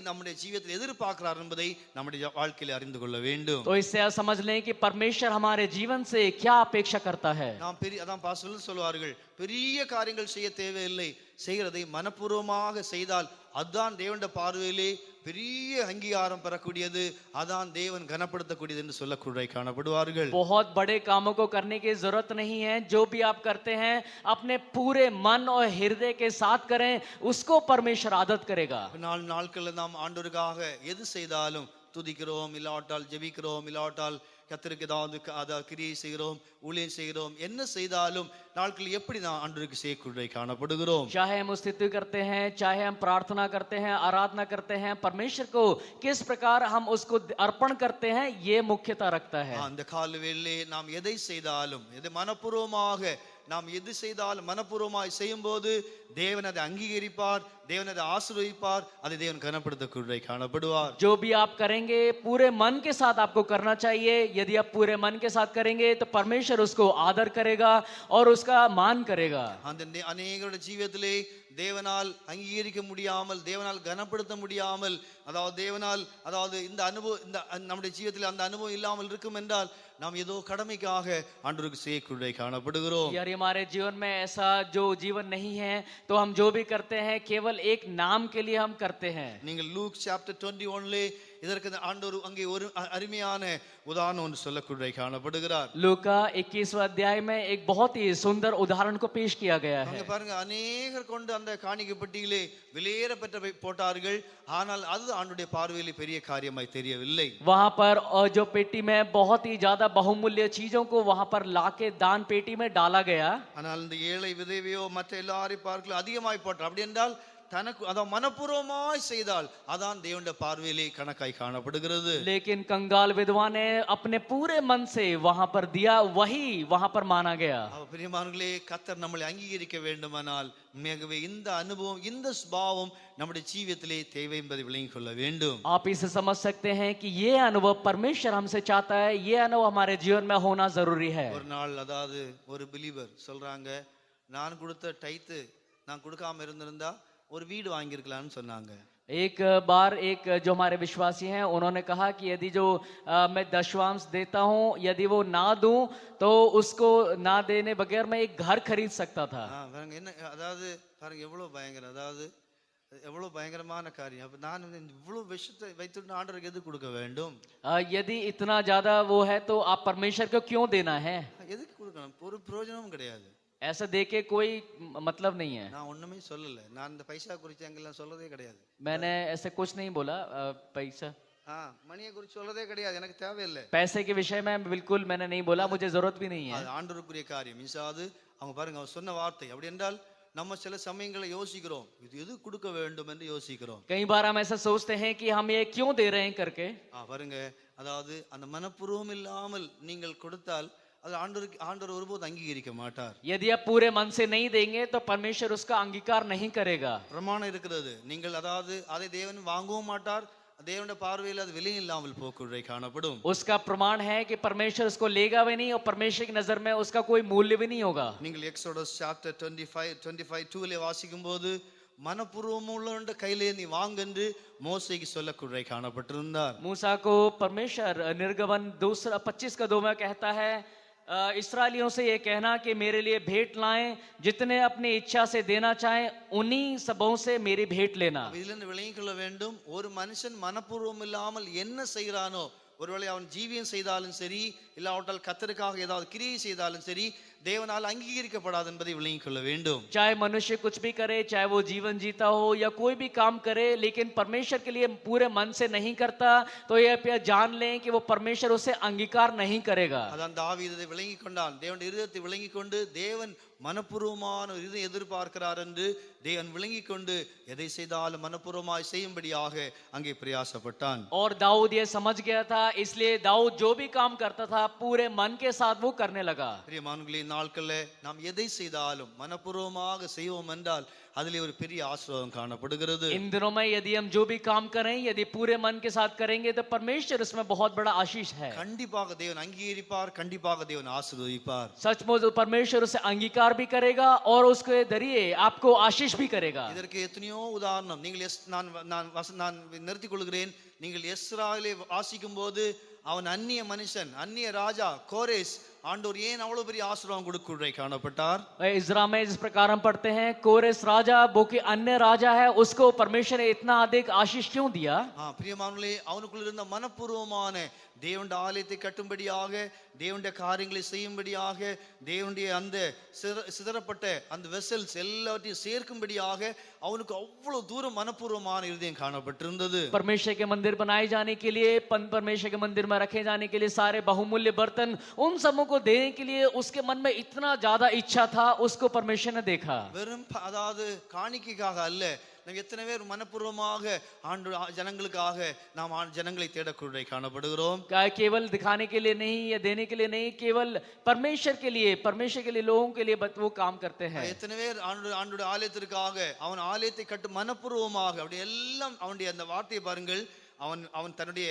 நம்முடைய ஜீவியத்தில் எதிர்பார்க்கிறார் என்பதை நம்முடைய வாழ்க்கையில் அறிந்து கொள்ள வேண்டும். तो इससे आप समझ लें कि परमेश्वर हमारे जीवन से क्या अपेक्षा करता है. நாம் அதான் பாஸ்டர் சொல்வார்கள், பெரிய காரியங்கள் செய்ய தேவையில்லை, செய்கிறதை மனப்பூர்வமாக செய்தால் அதுதான் தேவனுடைய பார்வையிலே பெரிய அங்கீகாரம் பெறக்கூடியது, அதான் தேவன் கனப்படுத்தக்கூடியது என்று சொல்லக்கூடிய காணப்படுவார்கள். बहुत बड़े कामों को करने की जरूरत नहीं है. जो भी आप करते हैं अपने पूरे मन और हृदय के साथ करें, उसको परमेश्वर आदत करेगा. நாட்களில் நாம் ஆண்டவருக்காக எது செய்தாலும் துதிக்கிறோம், இல்லாட்டால் ஜெபிக்கிறோம், இல்லாட்டால் கர்த்தருக்கு ஏதாவது கிரியை செய்கிறோம், ஊழியம் செய்கிறோம், என்ன செய்தாலும் நாட்கள் எப்படி நான் ஆண்டவருக்கு செய்யக்கூடிய காணப்படுகிறோம். चाहे हम स्तुति करते हैं, चाहे हम प्रार्थना करते हैं, आराधना करते हैं, परमेश्वर को किस प्रकार हम उसको अर्पण करते हैं ये मुख्यता रखता है. அந்த காலவேளையிலே நாம் எதை செய்தாலும், எதை மனப்பூர்வமாக நாம் எது செய்தாலும் மனப்பூர்வமாய் செய்யும் போது தேவன் அதை அங்கீகரிப்பார், தேவன் அதை ஆசீர்வதிப்பார், அதை தேவன் கனப்படுத்தக்கூடிய காணப்படுவார். जो भी आप करेंगे पूरे मन के साथ आपको करना चाहिए. यदि आप पूरे मन के साथ करेंगे तो परमेश्वर उसको आदर करेगा और उसका मान करेगा. அந்த அநேகருடைய ஜீவியத்திலே தேவனால் அங்கீகரிக்க முடியாமல், தேவனால் கனப்படுத்த முடியாமல், அதாவது இந்த அனுபவம், இந்த நம்முடைய ஜீவியத்தில் அந்த அனுபவம் இல்லாமல் இருக்கும் என்றால் நாம் ஏதோ கடமைக்காக ஆண்டவருக்கு செய்யக்கூடிய காணப்படுகிறோம். यार हमारे जीवन में ऐसा जो जीवन नहीं है, तो हम जो भी करते हैं केवल एक नाम के लिए हम करते हैं. நீங்கள் லூக் சாப்டர் 21லே இதற்கு ஆண்டவர் அங்கே ஒரு அருமையான உதாரணம் ஒன்று சொல்லக்கூடிய காணப்படுகிறார். लूका 21वां अध्याय में एक बहुत ही सुंदर उदाहरण को पेश किया गया है. அங்க பாருங்க, அநேகர் கொண்டு அந்த காணிக்கை பெட்டியிலே விலையேற பெற்ற போட்டார்கள், ஆனால் அது ஆண்டவருடைய பார்வையிலே பெரிய காரியமாய் தெரியவில்லை. वहां पर जो पेटी में बहुत ही ज्यादा बहुमूल्य चीजों को वहां पर लाके दान पेटी में डाला गया. ஆனால் இந்த ஏழை விதவையோ மற்ற எல்லாரையும் பார்க்கல அதிகமாய் போட்டார். அப்படி என்றால் தனக்கு அதான் மனப்பூர்வமாய் செய்தால் அதான் தேவனுடைய பார்வையிலே கணக்காய் காணப்படுகிறது. लेकिन कंगाल विधवा ने अपने पूरे मन से वहां पर दिया, वही वहां पर माना गया. பிரியமானவர்களே, கர்த்தர் நம்மளை அங்கீகரிக்க வேண்டுமானால் மிகவே இந்த அனுபவம், இந்த சுபாவம் நம்முடைய ஜீவியத்திலே தேவை என்பதை விளங்கிக் கொள்ள வேண்டும். आप इसे समझ सकते हैं कि ये अनुभव परमेश्वर हमसे चाहता है, ये अनुभव हमारे जीवन में होना जरूरी है. ஒரு நாள் அதாவது ஒரு பிலீவர் சொல்றாங்க, நான் கொடுத்த டைத்து நான் கொடுக்காம இருந்திருந்தா ஒரு வீடு வாங்கியிருக்கலாம்னு சொன்னாங்க. एक बार एक जो हमारे विश्वासी हैं उन्होंने कहा कि यदि जो मैं दशवांश देता हूं, यदि वो ना दूं तो उसको ना देने बगैर मैं एक घर खरीद सकता था. பாருங்க என்ன, அதாவது பாருங்க எவ்வளவு பயங்கரம். அதாவது எவ்வளவு பயங்கரமான காரியம். அப்ப நான் வந்து இவ்வளவு விஷயத்தை வைத்துட்டு ஆண்டவருக்கு எது கொடுக்க வேண்டும்? यदि इतना ज्यादा वो है तो आप परमेश्वर को क्यों देना है? எதுக்கு கொடுக்கணும்? ஒரு பிரயோஜனமும் கிடையாது. ऐसा दे के कोई मतलब नहीं है. நான் ஒண்ணுமே சொல்லல. நான் இந்த பைசா குறித்து அங்கெல்லாம் சொல்லதே கிடையாது. मैंने ऐसे कुछ नहीं बोला. पैसा மணியை குறித்து சொல்லதே கிடையாது. எனக்கு தேவையில்லை. पैसे के विषय में बिल्कुल मैंने नहीं बोला, मुझे जरूरत भी नहीं है. அது ஆண்டவருக்குரிய காரியம். இசாது அவங்க பாருங்க அவர் சொன்ன வார்த்தை. அப்படி என்றால் நம்ம சில சமயங்களை யோசிக்கிறோம், இது எது கொடுக்க வேண்டும் என்று யோசிக்கிறோம். कई बार हम ऐसा सोचते हैं कि हम ये क्यों दे रहे हैं करके. பாருங்க, அதாவது அந்த மனப்பூர்வம் இல்லாமல் நீங்கள் கொடுத்தால் அது ஆண்டவர் ஒருபோது அங்கீகரிக்க மாட்டார். यदि आप पूरे मन से नहीं देंगे तो परमेश्वर उसका अंगीकार नहीं करेगा. பிரமாணம் இருக்கிறது. நீங்கள் அதாவது அதை தேவன் வாங்கவும் மாட்டார். தேவனுடைய பார்வையில் அது விலை இல்லாமல் போக்குறை காணப்படும். उसका प्रमाण है कि परमेश्वर उसको लेगा भी नहीं और परमेश्वर की नजर में उसका कोई मूल्य भी नहीं होगा. நீங்கள் எக்ஸோடஸ் சாப்டர் 25:2 வாசிக்கும்போது மனப்பூர்வம் உள்ளவனுடைய கையிலே நீ வாங்கு என்று மோசேக்கு சொல்லக்குறை காணப்பட்டிருந்தார். मूसा को परमेश्वर निर्गमन 25:2 में कहता है इस्राएलियों से ये कहना कि मेरे लिए भेंट लाएं, जितने अपनी इच्छा से देना चाहें उन्हीं सबों से मेरी भेंट लेना. இதிலிருந்து விளங்கிக் கொள்ள வேண்டும், ஒரு மனுஷன் மனப்பூர்வம் இல்லாமல் என்ன செய்கிறானோ, ஒருவேளை அவன் ஜீவியம் செய்தாலும் சரி, இல்லாவிட்டால் கர்த்தருக்காக ஏதாவது கிரியை செய்தாலும் சரி, தேவனால் அங்கீகரிக்கப்படாது என்பதை விளங்கிக் கொள்ள வேண்டும். चाहे मनुष्य कुछ भी करे, चाहे वो जीवन जीता हो या कोई भी काम करे, लेकिन परमेश्वर के लिए पूरे मन से नहीं करता तो ये जान लें कि वो परमेश्वर उसे अंगीकार नहीं करेगा. அதான் தாவீது இதை விளங்கிக் கொண்டான். தேவனுடைய இருதயத்தை விளங்கிக் கொண்டு தேவன் மனப்பூர்வமான ஒரு இதை எதிர்பார்க்கிறார் என்று தேவன் விளங்கிக் கொண்டு எதை செய்தாலும் மனப்பூர்வமாய் செய்யும்படியாக அங்கே பிரயாசப்பட்டான். और दाऊद ये समझ गया था, इसलिए दाऊद जो भी काम करता था पूरे मन के साथ वो करने लगा. பிரியமானவர்களே, நாட்கள்ல நாம் எதை செய்தாலும் மனப்பூர்வமாக செய்வோம் என்றால் அதிலே ஒரு பெரிய ஆசீர்வாதம் காணப்படுகிறது. इन दिनों में यदि हम जो भी काम करें, यदि पूरे मन के साथ करेंगे तो परमेश्वर इसमें बहुत बड़ा आशीष है. கண்டிப்பாக தேவன் அங்கீகரிப்பார், கண்டிப்பாக தேவன் ஆசீர்வதிப்பார். सचमुच परमेश्वर उसे अंगीकार भी करेगा और उसके जरिए आपको आशीष भी करेगा. இதற்கு எத்தனையோ உதாரணம். நான் நிறுத்திக் கொள்கிறேன். நீங்கள் எஸ்ராயிலே வாசிக்கும் போது அவன் அந்நிய மனுஷன், அந்நிய ராஜா கோரேஸ், ஆண்டவர் ஏன் அவ்வளவு பெரிய ஆசீர்வாதம் கொடுக்குறை காணப்பட்டார்? इज़रा में इस प्रकार हम पढ़ते हैं, कोरेस राजा वो कि अन्य राजा है, उसको परमेश्वर ने इतना अधिक आशीष क्यों दिया? பிரியமானவர்களே, அவனுக்குள்ள இருந்த மனப்பூர்வமான தேவனுடைய ஆலயத்தை கட்டும்படியாக, தேவனுடைய காரியங்களை செய்யும்படியாக, தேவனுடைய அந்த சிதறப்பட்ட அந்த வெசல்ஸ் எல்லாத்தையும் சேர்க்கும்படியாக அவனுக்கு அவ்வளவு தூரம் மனப்பூர்வமான இருதயம் காணப்பட்டிருந்தது. परमेश्वर के मंदिर बनाए जाने के लिए, परमेश्वर के मंदिर में रखे जाने के लिए सारे बहुमूल्य बर्तन उन सबों को देने के लिए उसके मन में इतना ज्यादा इच्छा था, उसको परमेश्वर ने देखा. வெறும் அதாவது காணிக்கைக்காக அல்ல, நாம் எத்தனை பேர் மனப்பூர்வமாக ஆண்டு ஜனங்களுக்காக நாம் ஜனங்களை தேடக்கூட காணப்படுகிறோம். केवल दिखाने के लिए नहीं या देने के लिए नहीं, केवल परमेश्वर के लिए लोगों के लिए वो काम करते हैं. எத்தனை பேர் ஆண்டுடைய ஆலயத்திற்காக அவன் ஆலயத்தை கட்டு மனப்பூர்வமாக அப்படி எல்லாம் அவனுடைய அந்த வார்த்தையை பாருங்கள். அவன் தன்னுடைய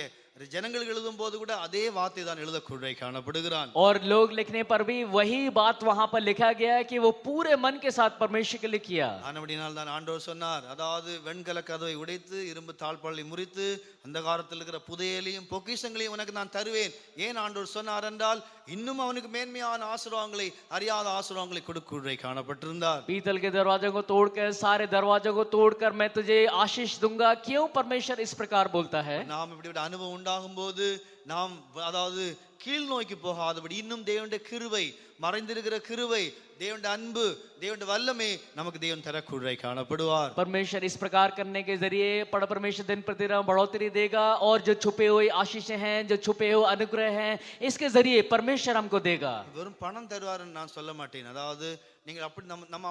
ஜனங்களுக்கு எழுதும் போது கூட அதே வார்த்தை தான் எழுதக்கூட காணப்படுகிறான். और लोग लिखने पर भी वही बात वहां पर लिखा गया है कि वो पूरे मन के साथ परमेश्वर के लिए किया. ஆனபடியால் தான் ஆண்டவர் சொன்னார், அதாவது வெண்கல கதவை உடைத்து இரும்பு தாழ்பாளை முறித்து அந்த காலத்தில் இருக்கிற புதையலையும் பொக்கிஷங்களையும் உனக்கு நான் தருவேன். ஏன் ஆண்டவர் சொன்னார் என்றால் இன்னும் அவனுக்கு மேன்மையான ஆசீர்வாதங்களை, அறியாத ஆசீர்வாதங்களை கொடுக்கூட காணப்பட்டிருந்தார். पीतल के दरवाजों को तोड़कर, सारे दरवाजों को तोड़कर मैं तुझे आशीष दूंगा. क्यों परमेश्वर इस प्रकार बोलता है? நாம் இப்படி அனுபவம் உண்டாகும் போது நாம் அதாவது கீழ் நோக்கி போகாதபடி இன்னும் தேவனுடைய கிருபை, மறைந்திருக்கிற கிருபை, தேவனுடைய அன்பு, தேவனுடைய வல்லமை நமக்கு தேவன் தரக்கூட காணப்படுவார். परमेश्वर इस प्रकार करने के जरिए परमेश्वर दिन प्रतिदिन बढ़ोतरी देगा और जो छुपे हुए आशीषें हैं, जो छुपे हुए अनुग्रह हैं, इसके जरिए परमेश्वर हमको देगा. வெறும் பணம் தருவாருன்னு நான் சொல்ல மாட்டேன். அதாவது நீங்கள்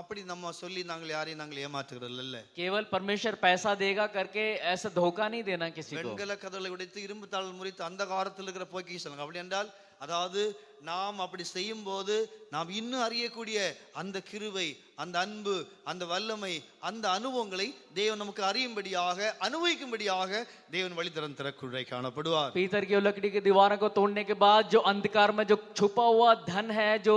அப்படி நம்ம சொல்லி நாங்கள் யாரையும் நாங்கள் ஏமாற்றுகிறது இல்ல. केवल परमेश्वर पैसा देगा करके ऐसा धोखा नहीं देना किसी को. வெண்கல கதவுகளை உடைத்து இரும்பு தாள் முறித்து அந்த காலத்தில் இருக்கிற பொக்கிஷம் அப்படி என்றால், அதாவது நாம் அப்படி செய்யும் போது நாம் இன்னும் அறியக்கூடிய அந்த கிருபை, அந்த அன்பு, அந்த வல்லமை, அந்த அனுபவங்களை தேவன் நமக்கு அறியும்படியாக, அனுபவிக்கும்படியாக தேவன் வழி தரக்கூட காணப்படுவார். पीतल की लकड़ी की दीवारों को तोड़ने के बाद जो अंधकार में जो छुपा हुआ धन है, जो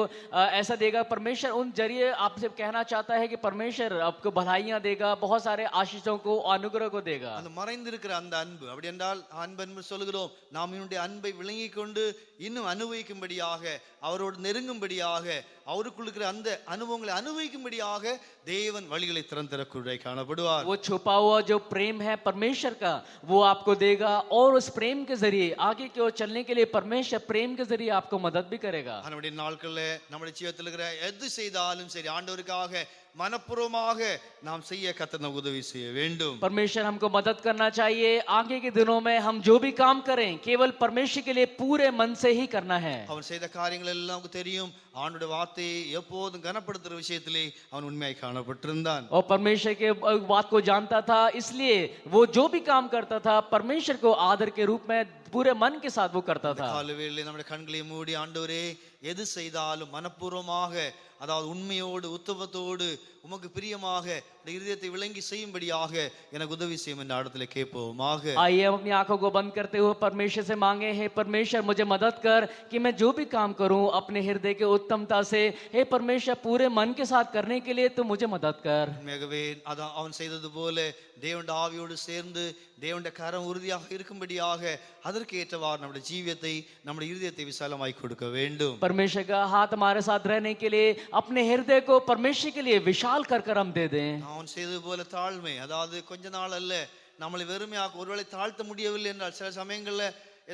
ऐसा देगा परमेश्वर. उन जरिए आपसे कहना चाहता है कि परमेश्वर आपको भलाइयां देगा, बहुत सारे आशीषों को, अनुग्रह को देगा. அந்த மறைந்திருக்கிற அந்த அன்பு அப்படி என்றால், அன்பு சொல்கிறோம், நாம் என்னுடைய அன்பை விளங்கிக் கொண்டு இன்னும் அனுபவிக்கும்படியாக கேட்கும்படியாக, அவரோடு நெருங்கும்படியாக, அவருக்குள் இருக்கிற அந்த அனுபவங்களை அனுபவிக்கும்படியாக தேவன் வழிகளை திறந்திரக்கூடாய் காணப்படுவார். वो छुपा हुआ जो प्रेम है परमेश्वर का वो आपको देगा, और उस प्रेम के जरिए आगे की ओर चलने के लिए परमेश्वर प्रेम के जरिए आपको मदद भी करेगा. நம்முடைய நாட்கள்ல நம்முடைய ஜீவிதத்தில் இருக்கிற எது செய்தாலும் சரி ஆண்டவருக்காக मनपूर्वமாக நாம் செய்ய கர்த்தர் நமக்கு உதவி செய்ய வேண்டும். परमेश्वर हमको मदद करना चाहिए. आगे के दिनों में हम जो भी काम करें केवल परमेश्वर के लिए पूरे मन से ही करना है. அவன் செய்த காரியங்கள் எல்லாம் நமக்கு தெரியும். ஆண்டவருடைய வார்த்தையை எப்போதும் கனப்படுத்துற விஷயத்திலே அவன் உண்மையாய் காணப்பட்டிருந்தான். और परमेश्वर के बात को जानता था, इसलिए वो जो भी काम करता था परमेश्वर को आदर के रूप में पूरे मन के साथ वो करता था. காலவேளை நம்முடைய கண்களை மூடி ஆண்டவரே எது செய்தாலும் मनपूर्वமாக, அதாவது உண்மையோடு உத்தமத்தோடு உமக்கு பிரியமாக இருதயத்தை விளங்கி செய்யும்படியாக எனக்கு உதவி செய்யும் என்ற இடத்துல கேட்போமாக. आइए हम अपनी आंखों को बंद करते हुए परमेश्वर से मांगे, हे परमेश्वर मुझे मदद कर कि मैं जो भी काम करूं अपने हृदय के उत्तमता से, हे परमेश्वर पूरे मन के साथ करने के लिए तो मुझे मदद कर. உண்மையாகவே அதான் அவன் செய்தது போல தேவனுடைய ஆவியோடு சேர்ந்து தேவனுடைய கரம் உறுதியாக இருக்கும்படியாக அதற்கு ஏற்றவாறு நம்முடைய ஜீவியத்தை நம்முடைய இருதயத்தை விசாலமாய் கொடுக்க வேண்டும். परमेश्वर का हाथ हमारे साथ रहने के लिए अपने हृदय को परमेश्वर के लिए विशाल कर कर हम दे दें. அவன் செய்தது போல தாழ்மை, அதாவது கொஞ்ச நாள் அல்ல, நம்மளை வெறுமையாக ஒருவேளை தாழ்த்த முடியவில்லை என்றால் சில சமயங்கள்ல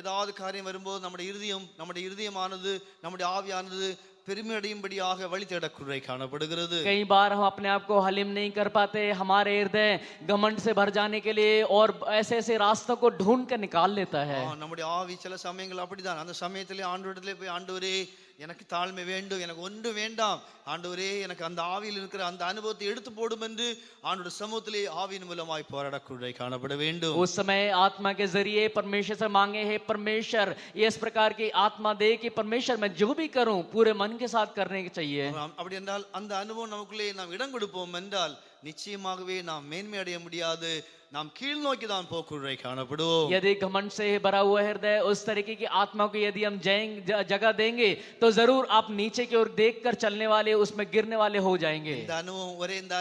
ஏதாவது காரியம் வரும்போது நம்முடைய இருதயமானது நம்முடைய ஆவியானது பெருமை அடையும்படியாக வழி தேடக்குறை காணப்படுகிறது. कई बार हम अपने आप को हलीम नहीं कर पाते, हमारे हृदय घमंड से भर जाने के लिए और ऐसे ऐसे रास्तों को ढूंढ कर निकाल लेता है. நம்முடைய ஆவி சில சமயங்கள் அப்படிதான். அந்த சமயத்திலே ஆண்டவரிடத்திலே போய் ஆண்டவரே எனக்கு தாழ்மை வேண்டும், எனக்கு ஒன்று வேண்டாம், ஆண்டவரே எனக்கு அந்த ஆவியில் இருக்கிற அந்த அனுபவத்தை எடுத்து போடும் என்று ஆண்டவருடைய சமூகத்திலே ஆவியின் மூலமாய் போராடக்குறை காணப்பட வேண்டும். उस समय आत्मा के जरिए परमेश्वर से मांगे, हे परमेश्वर ये इस प्रकार की आत्मा दे कि परमेश्वर मैं जो भी करूं पूरे मन के साथ करने के चाहिए. அப்படி என்றால் அந்த அனுபவம் நமக்குள்ளே நாம் இடம் கொடுப்போம் என்றால் நிச்சயமாகவே நாம் மேன்மை அடைய முடியாது, நாம் கீழ் நோக்கி தான் போக்குறை காணப்படுவோம். यदि घमंड से भरा हुआ हृदय उस तरीके की आत्मा को यदि हम जगह देंगे तो जरूर आप नीचे की ओर देखकर चलने वाले, उसमें गिरने वाले हो जाएंगे. இந்த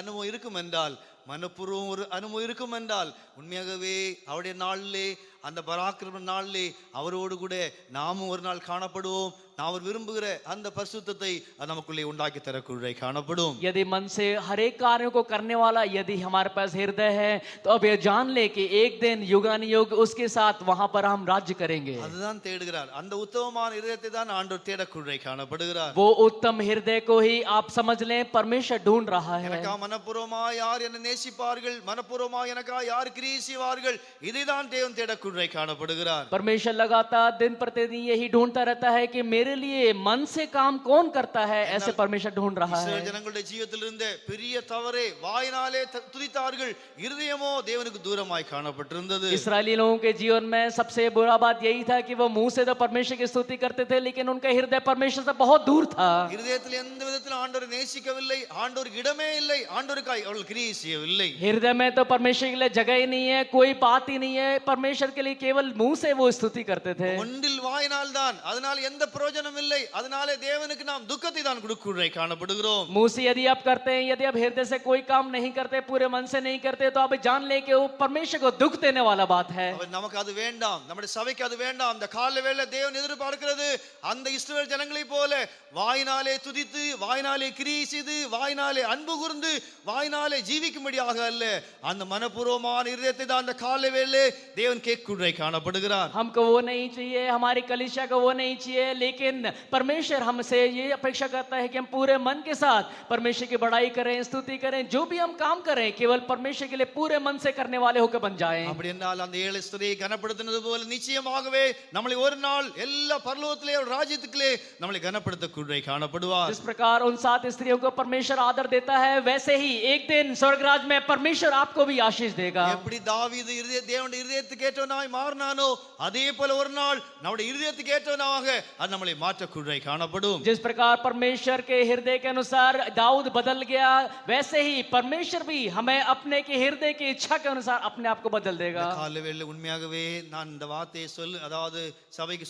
அனுபவம் இருக்கும் என்றால், மனப்பூர்வம் ஒரு அனுபவம் இருக்கும் என்றால் உண்மையாகவே அவருடைய நாளிலே அந்த பராக்கிரம நாளிலே அவரோடு கூட நாமும் ஒரு நாள் காணப்படுவோம். நாம் விரும்புகிற அந்த பரிசுத்தத்தை நமக்குள்ளே உண்டாக்கி தரக்குறை காணப்படும். यदि मन से हर एक कार्यों को करने वाला यदि हमारे पास हृदय है तो अब ये जान ले कि एक दिन युगानुयुग उसके साथ वहां पर हम राज्य करेंगे. அதுதான் தேடுகிறார். அந்த உத்தமமான இதயத்தை தான் ஆண்டவர் தேடக்குறை காணப்படுகிறார். वो उत्तम हृदय को ही आप समझ लें परमेश्वर ढूंढ रहा है. எனக்கா மனப்பூர்வமாய் யார் என்னை நேசிப்பார்கள், மனப்பூர்வமாய் எனக்கா யார் கிரியை செய்வார்கள், இதைதான் தேவன் தேடக்குறை காணப்படுகிறார். परमेश्वर लगातार दिन प्रतिदिन यही ढूंढता रहता है कि मेरे लिए मन से काम कौन करता है, ऐसे परमेश्वर ढूंढ रहा है. ஜனங்களுடைய ஜீவிதத்தில் இருந்த பெரிய தவறே வாயினாலே துதித்தார்கள், இருதயமோ தேவனுக்கு தூரமாய் காணப்பட்டிருந்தது. इस्राएली लोगों के जीवन में सबसे बुरा बात यही था कि वो मुंह से तो परमेश्वर की स्तुति करते थे लेकिन उनका हृदय परमेश्वर से बहुत दूर था. இருதயத்தில் எந்த விதத்தில் ஆண்டவரை நேசிக்கவில்லை, ஆண்டவருக்கு இடமே இல்லை, ஆண்டவருக்காய் அவர்கள் கிரியை செய்யவில்லை. हृदय में तो परमेश्वर के लिए जगह ही नहीं है, कोई बात ही नहीं है, परमेश्वर के लिए केवल मुंह से वो स्तुति करते थे. ஒன்றில் வாயினால் தான், அதனால எந்த பிரயோஜனம் இல்லை, அதனாலே தேவனுக்கு நாம் துக்கத்தை தான் கொடுக்குறை காணப்படுகிறோம். मुंह से यदि आप करते हैं, यदि आप हृदय से कोई काम नहीं करते, पूरे मन से नहीं करते तो आप जान ले कि वो परमेश्वर को दुख देने वाला बात है. நமக்கு அது வேண்டாம், நம்முடைய சபைக்கு அது வேண்டாம். அந்த கால வேளை தேவன் எதிர்பார்க்கிறது அந்த இஸ்ரவேல் ஜனங்களை போல வாயினாலே துதித்து, வாயினாலே கிரியை செய்து, வாயினாலே அன்பு கூர்ந்து, வாயினாலே ஜீவிக்கும்படியாக அல்ல, அந்த மனப்பூர்வமான இருதயத்தை தான் அந்த கால வேளை தேவன் கேட்குறை காணப்படுகிறார். हमको वो नहीं चाहिए, हमारी कलीसिया को वो नहीं चाहिए, लेकिन परमेश्वर हमसे ये अपेक्षा करता है कि हम पूरे मन के साथ परमेश्वर की बड़ाई करें, स्तुति करें, जो भी हम काम करें केवल परमेश्वर के लिए पूरे मन से करने वाले होकर बन जाएं. அப்படி என்றால் அந்த ஏழை ஸ்திரியை கனப்படுத்தினது போல நிச்சயமாகவே நம்மளை ஒரு நாள் எல்லா பரலோகத்திலே ராஜ்யத்துக்குள்ளே நம்மளை கனப்படுத்தக்குறை காணப்படுவார். जिस प्रकार उन 7 स्त्रियों को परमेश्वर आदर देता है वैसे ही एक दिन स्वर्गराज में परमेश्वर आपको भी आशीष देगा. எப்படி தாவீது தேவனுடைய இருதயத்துக்கு ஏற்றவனாய் மாறினானோ அதே போல ஒரு நாள் நம்முடைய இருதயத்துக்கு ஏற்றவனாக அது நம்மளை மாற்றக்குறை காணப்படும். जिस प्रकार परमेश्वर के हृदय के अनुसार दाऊद बदल गया वैसे ही परमेश्वर भी हमें अपने के हृदय की इच्छा के अनुसार अपने आप को बदल देगा. காலவேளை உண்மையாகவே நான் இந்த வார்த்தையை அதாவது சபைக்கு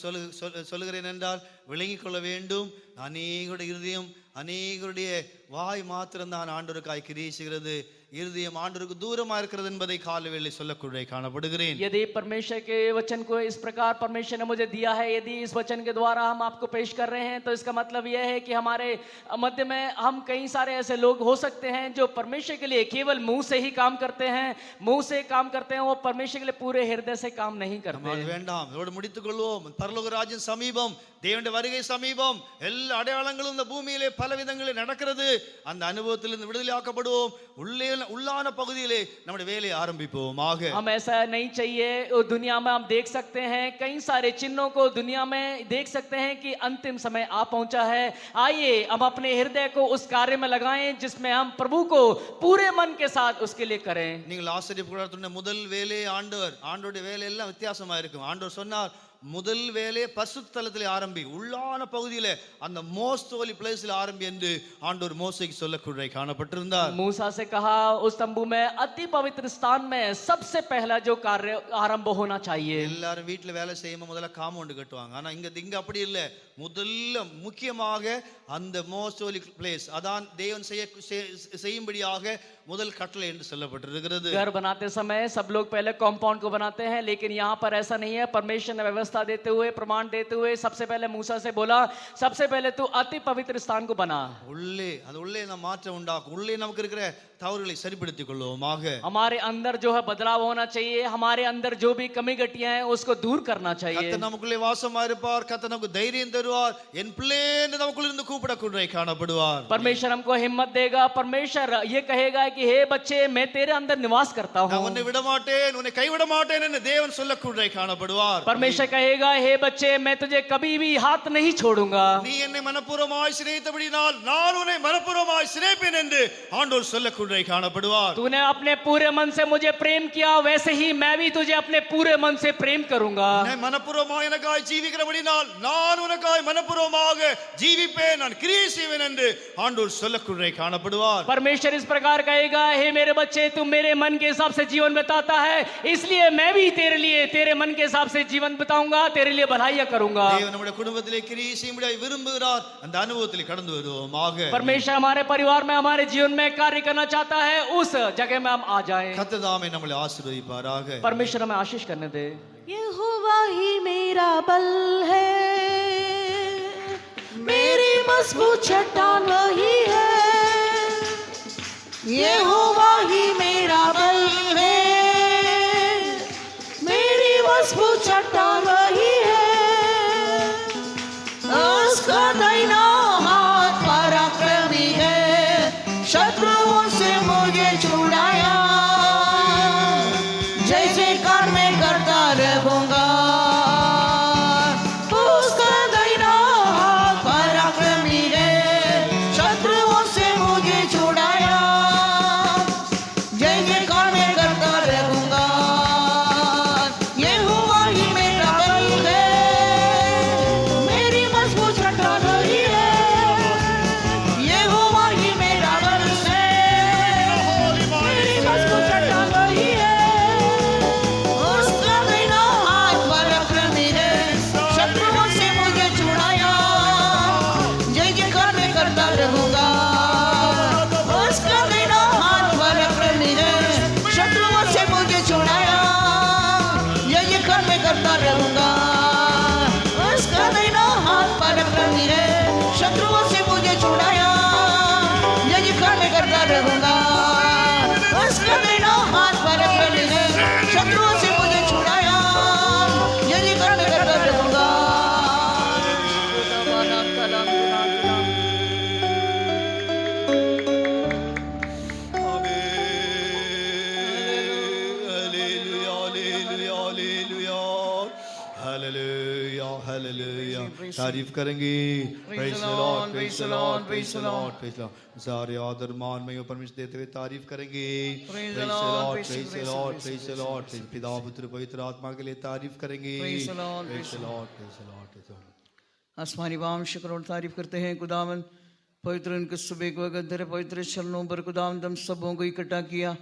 சொல்லுகிறேன் என்றால் விளங்கிக் கொள்ள வேண்டும். அநேகருடைய இருதயம், அநேகருடைய வாய் மாத்திரம் தான் ஆண்டவருக்காய் கிரியை செய்கிறது. இருதயம் ஆண்டவருக்கு தூரமா இருக்கிறது என்பதை காலவேளை சொல்லக்கூடிய காணப்படுகிறேன். यदि परमेश्वर के वचन को इस प्रकार परमेश्वर ने मुझे दिया है, यदि इस वचन के द्वारा हम आपको पेश कर रहे हैं, तो इसका मतलब यह है कि हमारे मध्य में हम कई सारे ऐसे लोग हो सकते हैं जो परमेश्वर के लिए केवल मुंह से ही काम करते हैं, मुंह से काम करते हैं, वो परमेश्वर के लिए पूरे हृदय से काम नहीं करते அது வேண்டாம். இதோடு முடித்துக் கொள்வோம். பரலோக ராஜ்யம் சமீபம், தேவனுடைய வருகை சமீபம், எல்லா அடையாளங்களும் இந்த பூமியிலே பல விதங்களில் நடக்கிறது. அந்த அனுபவத்திலிருந்து விடுதலையாக்கப்படுவோம். உள்ளான பகுதியிலே நம்முடைய வேலையை ஆரம்பிப்போம். हम ऐसा नहीं चाहिए. दुनिया में हम देख सकते हैं कई सारे चिन्हों को, दुनिया में देख सकते हैं कि अंतिम समय आ पहुंचा है. आइए हम अपने हृदय को उस कार्य में लगाएं जिसमें हम प्रभु को पूरे मन के साथ उसके लिए करें. நீங்கள் ஆச்சரியப்படாத முதல் வேலை ஆண்டவருடைய வேலை எல்லாம் வித்தியாசமா இருக்கும். ஆண்டவர் சொன்னார், முதல் வேலையை பசுத்தலத்திலே ஆரம்பி, உள்ளான பகுதியில அந்த மோஸ்ட் ஹோலி பிளேஸ்ல ஆரம்பி என்று ஆண்டவர் மோசேக்கு சொல்லக்கூடிய காணப்பட்டிருந்தார். मूसा से कहा उस तंबू में अति पवित्र स्थान में सबसे पहला जो कार्य आरंभ होना चाहिए. எல்லாரும் வீட்டுல வேலை செய்யும்போது முதல்ல காம்பவுண்ட் கட்டுவாங்க. ஆனா இங்க அப்படி இல்ல. முதல்ல முக்கியமாக அந்த மோஸ்ட் ஹோலி பிளேஸ் அதான் தேவன் செய்யும்படியாக முதல் கட்டளை என்று சொல்லப்பட்டிருக்கிறது. घर बनाते समय सब लोग पहले कंपाउंड को बनाते हैं, लेकिन यहाँ पर ऐसा नहीं है. परमेश्वर ने व्यवस्था देते हुए, प्रमाण देते हुए सबसे पहले मूसा से बोला, सबसे पहले तू अति पवित्र स्थान को बना. உள்ளே நம்ம மாற்றம் உண்டாக்கும். உள்ளே நமக்கு இருக்கிற தவறுகளை சரிப்படுத்திக் கொள்வோமாக. हमारे अंदर जो है बदलाव होना चाहिए. हमारे अंदर जो भी कमी घटियां हैं उसको दूर करना चाहिए. கர்த்தர் நமக்குள்ளே வாசமா இருப்பார். கர்த்தர் நமக்கு தைரியம் தருவார். என் பிள்ளை என்று நமக்குள்ள இருந்து கூப்பிடக்கூடிய காணப்படுவார். परमेश्वर हमको हिम्मत देगा. परमेश्वर ये कहेगा कि हे बच्चे, मैं तेरे अंदर निवास करता हूँ. நான் உன்னை விட மாட்டேன், உன்னை கைவிட மாட்டேன் என்று தேவன் சொல்லக்கூடிய காணப்படுவார். परमेश्वर कहेगा, हे बच्चे, मैं तुझे कभी भी हाथ नहीं छोड़ूंगा. நீ என்னை மனப்பூர்வமாய் சிநேகித்தபடியால் நான் உன்னை மனப்பூர்வமாய் சிநேகிப்பேன் என்று ஆண்டவர் சொல்லக்கூடிய காணப்படுவார். तूने अपने पूरे मन से मुझे प्रेम किया, वैसे ही मैं भी तुझे अपने पूरे मन से प्रेम करूंगा. நீ மனப்பூர்வமாய் எனக்காய் ஜீவிக்கிறபடியால் நான் உனக்காய் மனப்பூர்வமாக ஜீவிப்பேன், நான் கிரியை செய்வேன் என்று ஆண்டவர் சொல்லக்கூடிய காணப்படுவார். परमेश्वर इस प्रकार कहेगा, हे मेरे बच्चे, तू मेरे मन के हिसाब से जीवन बिताता है, इसलिए मैं भी तेरे लिए तेरे मन के हिसाब से जीवन बिताऊंगा, तेरे लिए भलाइयां करूंगा. தேவன் நம்முடைய குடும்பத்திலே கிரியை செய்யும்படி விரும்புகிறார். அந்த அனுபவத்திலே கடந்து வருவோமாக. परमेश्वर हमारे परिवार में, हमारे जीवन में कार्य करना चाहता है, उस जगह में हम आ जाएं. கர்த்தர் தாமே நம்மளை ஆசீர்வதிப்பாராக. परमेश्वर हमें आशीष करने दे. यहोवा ही मेरा बल है, मेरी मजबूत चट्टान वही है. यहोवा ही मेरा बल है, मेरी मजबूत चट्टान वही है. उसका दाहिना हाथ पराक्रमी है, शत्रुओं से मुझे छुड़ाया. जय जयकार मैं करता रहूंगा. उसका दाहिना हाथ पराक्रमी है, शत्रुओं से मुझे छुड़ाया. जय जयकार मैं करता रहूंगा. यहोवा ही मेरा बल है, मेरी मजबूत चट्टान वही है. यहोवा ही मेरा बल है, मेरी मजबूत चट्टान वही है. उसका दाहिना हाथ पराक्रमी है, शत्रुओं से मुझे छुड़ाया. जय जयकार मैं करता रहूंगा. उसका दाहिना हाथ पराक्रमी है, शत्रुओं से मुझे छुड़ाया. जय जयकार मैं करता रहूंगा. उसका दाहिना हाथ पराक्रमी है, शत्रुओं से मुझे छुड़ाया. जय जयकार मैं करता रहूंगा. उसका दाहिना हाथ पराक्रमी है, शत्रुओं से मुझे छुड़ाया. जय जयकार मैं करता रहूंगा. हालेलुया हालेलुया तारीफ करेंगे. Praise the Lord praise the Lord praise the Lord praise the Lord. सारे आदर मान में परमेश्वर देते हुए तारीफ करेंगे. Praise the Lord praise the Lord praise the Lord. पिता पुत्र पवित्र आत्मा के लिए तारीफ करेंगे. Praise the Lord, praise the Lord praise the Lord praise the Lord. आसमानी बाम शुक्र और तारीफ करते हैं खुदावन. पवित्र इनके सुबह को अगर तेरे पवित्र चरणों पर खुदावन हम सबों को इकट्ठा किया.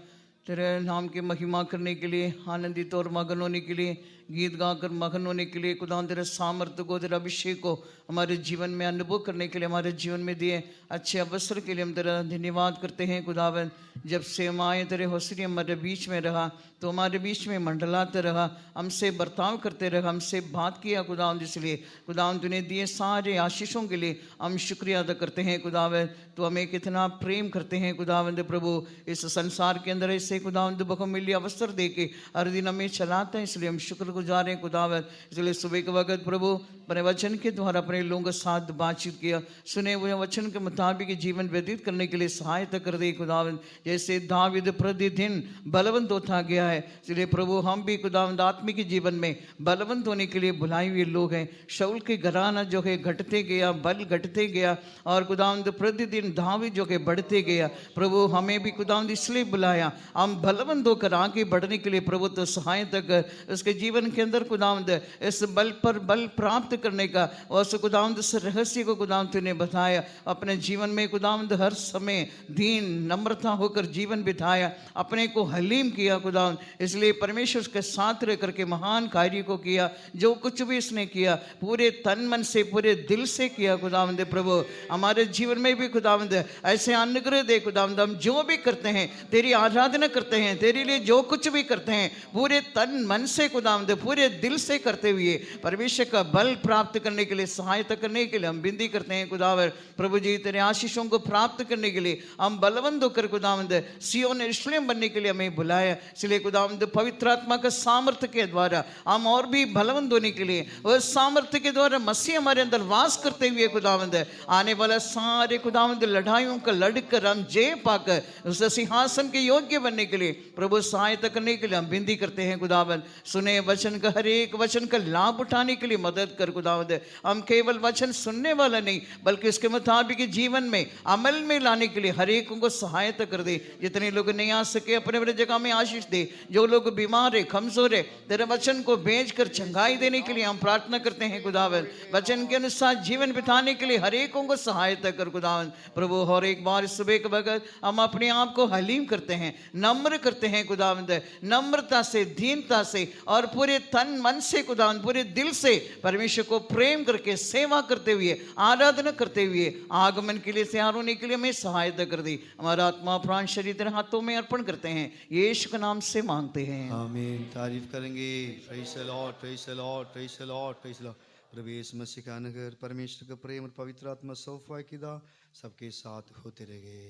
तेरे नाम की महिमा करने के लिए, आनंदित और मगन होने के लिए, गीत गाकर मगन होने के लिए, खुदा तेरे सामर्थ्य को, तेरे अभिषेक को हमारे जीवन में अनुभव करने के लिए, हमारे जीवन में दिए अच्छे अवसर के लिए हम तेरा धन्यवाद करते हैं खुदावन। जब से हम आए तेरे हौसले हमारे बीच में रहा, तो हमारे बीच में मंडलाते रहा, हमसे बर्ताव करते रहा, हमसे बात किया खुदावन। इसलिए खुदावन तूने दिए सारे आशीषों के लिए हम शुक्रिया अदा करते हैं खुदावन। तो हमें कितना प्रेम करते हैं खुदावंद प्रभु। इस संसार के अंदर ऐसे खुदावंद बहुमूल्य अवसर दे के हर दिन हमें चलाते हैं, इसलिए हम शुक्रगुजार हैं खुदावंद। इसलिए सुबह के वक्त प्रभु अपने वचन के द्वारा अपने लोगों के साथ बातचीत किया, सुने हुए वचन के मुताबिक जीवन व्यतीत करने के लिए सहायता कर दे खुदावंद। जैसे दावीद प्रतिदिन बलवंत होता गया है, इसलिए प्रभु हम भी खुदावंद आत्मिक जीवन में बलवंत होने के लिए बुलाए हुए लोग हैं। शाऊल के घराना जो है घटते गया, बल घटते गया, और खुदावंद प्रतिदिन दावीद जो के बढ़ते गया। प्रभु हमें भी खुदावंद इसलिए बुलाया, हम बलवंत होकर आगे बढ़ने के लिए प्रभु तो सहायता कर। उसके जीवन के अंदर खुदावंद इस बल पर बल प्राप्त करने का, और उस खुदावंद इस रहस्य को खुदावंद तूने बताया। अपने जीवन में खुदावंद हर समय दीन नम्रता होकर जीवन बिताया, अपने को हलीम किया खुदावंद। इसलिए परमेश्वर के साथ रह करके महान कार्य को किया। जो कुछ भी इसने किया पूरे तन मन से, पूरे दिल से किया खुदावंद। प्रभु हमारे जीवन में भी खुदावंद ऐसे अनुग्रह दे खुदावंद। हम जो भी करते हैं तेरी आराधना करते हैं, तेरे लिए जो कुछ भी करते हैं पूरे तन मन से खुदावंद, पूरे दिल से करते हुए परमेश्वर का बल प्राप्त करने के लिए, सहायता करने के लिए हम विनती करते हैं खुदावर। प्रभु जी तेरे आशीषों को प्राप्त करने के लिए हम बलवंत होकर खुदावंद सिय्योन यरूशलेम बनने के लिए हमें बुलाया। इसलिए खुदावंद पवित्र आत्मा का सामर्थ्य के द्वारा हम और भी बलवंत होने के लिए, उस सामर्थ्य के द्वारा मसीह हमारे अंदर वास करते हुए खुदावंद आने वाला सारे खुदावंद लड़ाइयों का लड़कर हम जय पाकर उस सिंहासन के योग्य बनने के लिए प्रभु सहायता करने के लिए हम विनती करते हैं खुदावंद। सुने वचन का हर एक वचन का लाभ उठाने के लिए मदद कर खुदावंद। हम केवल वचन सुनने वाला नहीं बल्कि उसके मुताबिक जीवन में अमल में लाने के लिए हर एक को सहायता कर दे। जितने लोग नहीं आ सके अपने अपने जगह में आशीष दे। जो लोग बीमार है, कमजोर है, तेरे वचन को भेज कर चंगाई देने के लिए हम प्रार्थना करते हैं खुदावंद। वचन के अनुसार जीवन बिताने के लिए हर एक को सहायता कर खुदावंद। प्रभु और एक बार सुबह के वक्त हम अपने आप को हलीम करते हैं, नम्र करते हैं खुदावंद। नम्रता से, दीनता से और पूरे तन मन से खुदावंद, पूरे दिल से परमेश्वर को प्रेम करके सेवा करते हुए, आराधना करते हुए आगमन के लिए तैयार होने के लिए हमें सहायता कर दी। हमारा आत्मा प्राण शरीर तेरे हाथों में अर्पण करते हैं, यीशु के नाम से मांगते हैं, आमीन। तारीफ करेंगे। Praise the lord, praise the lord, praise the lord, praise the lord. प्रभु यीशु मसीह का अनुग्रह, परमेश्वर का प्रेम और पवित्र आत्मा सौफाकीदा सबके साथ होते रहे।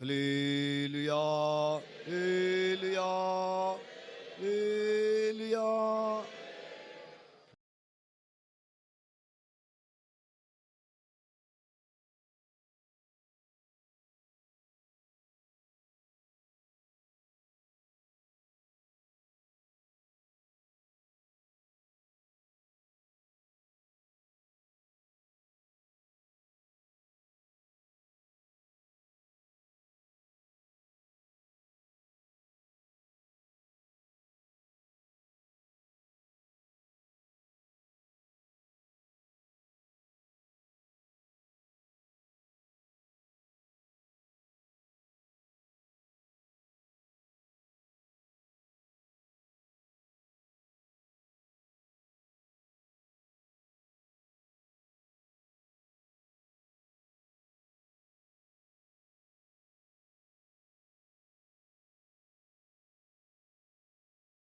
Hallelujah, hallelujah, hallelujah.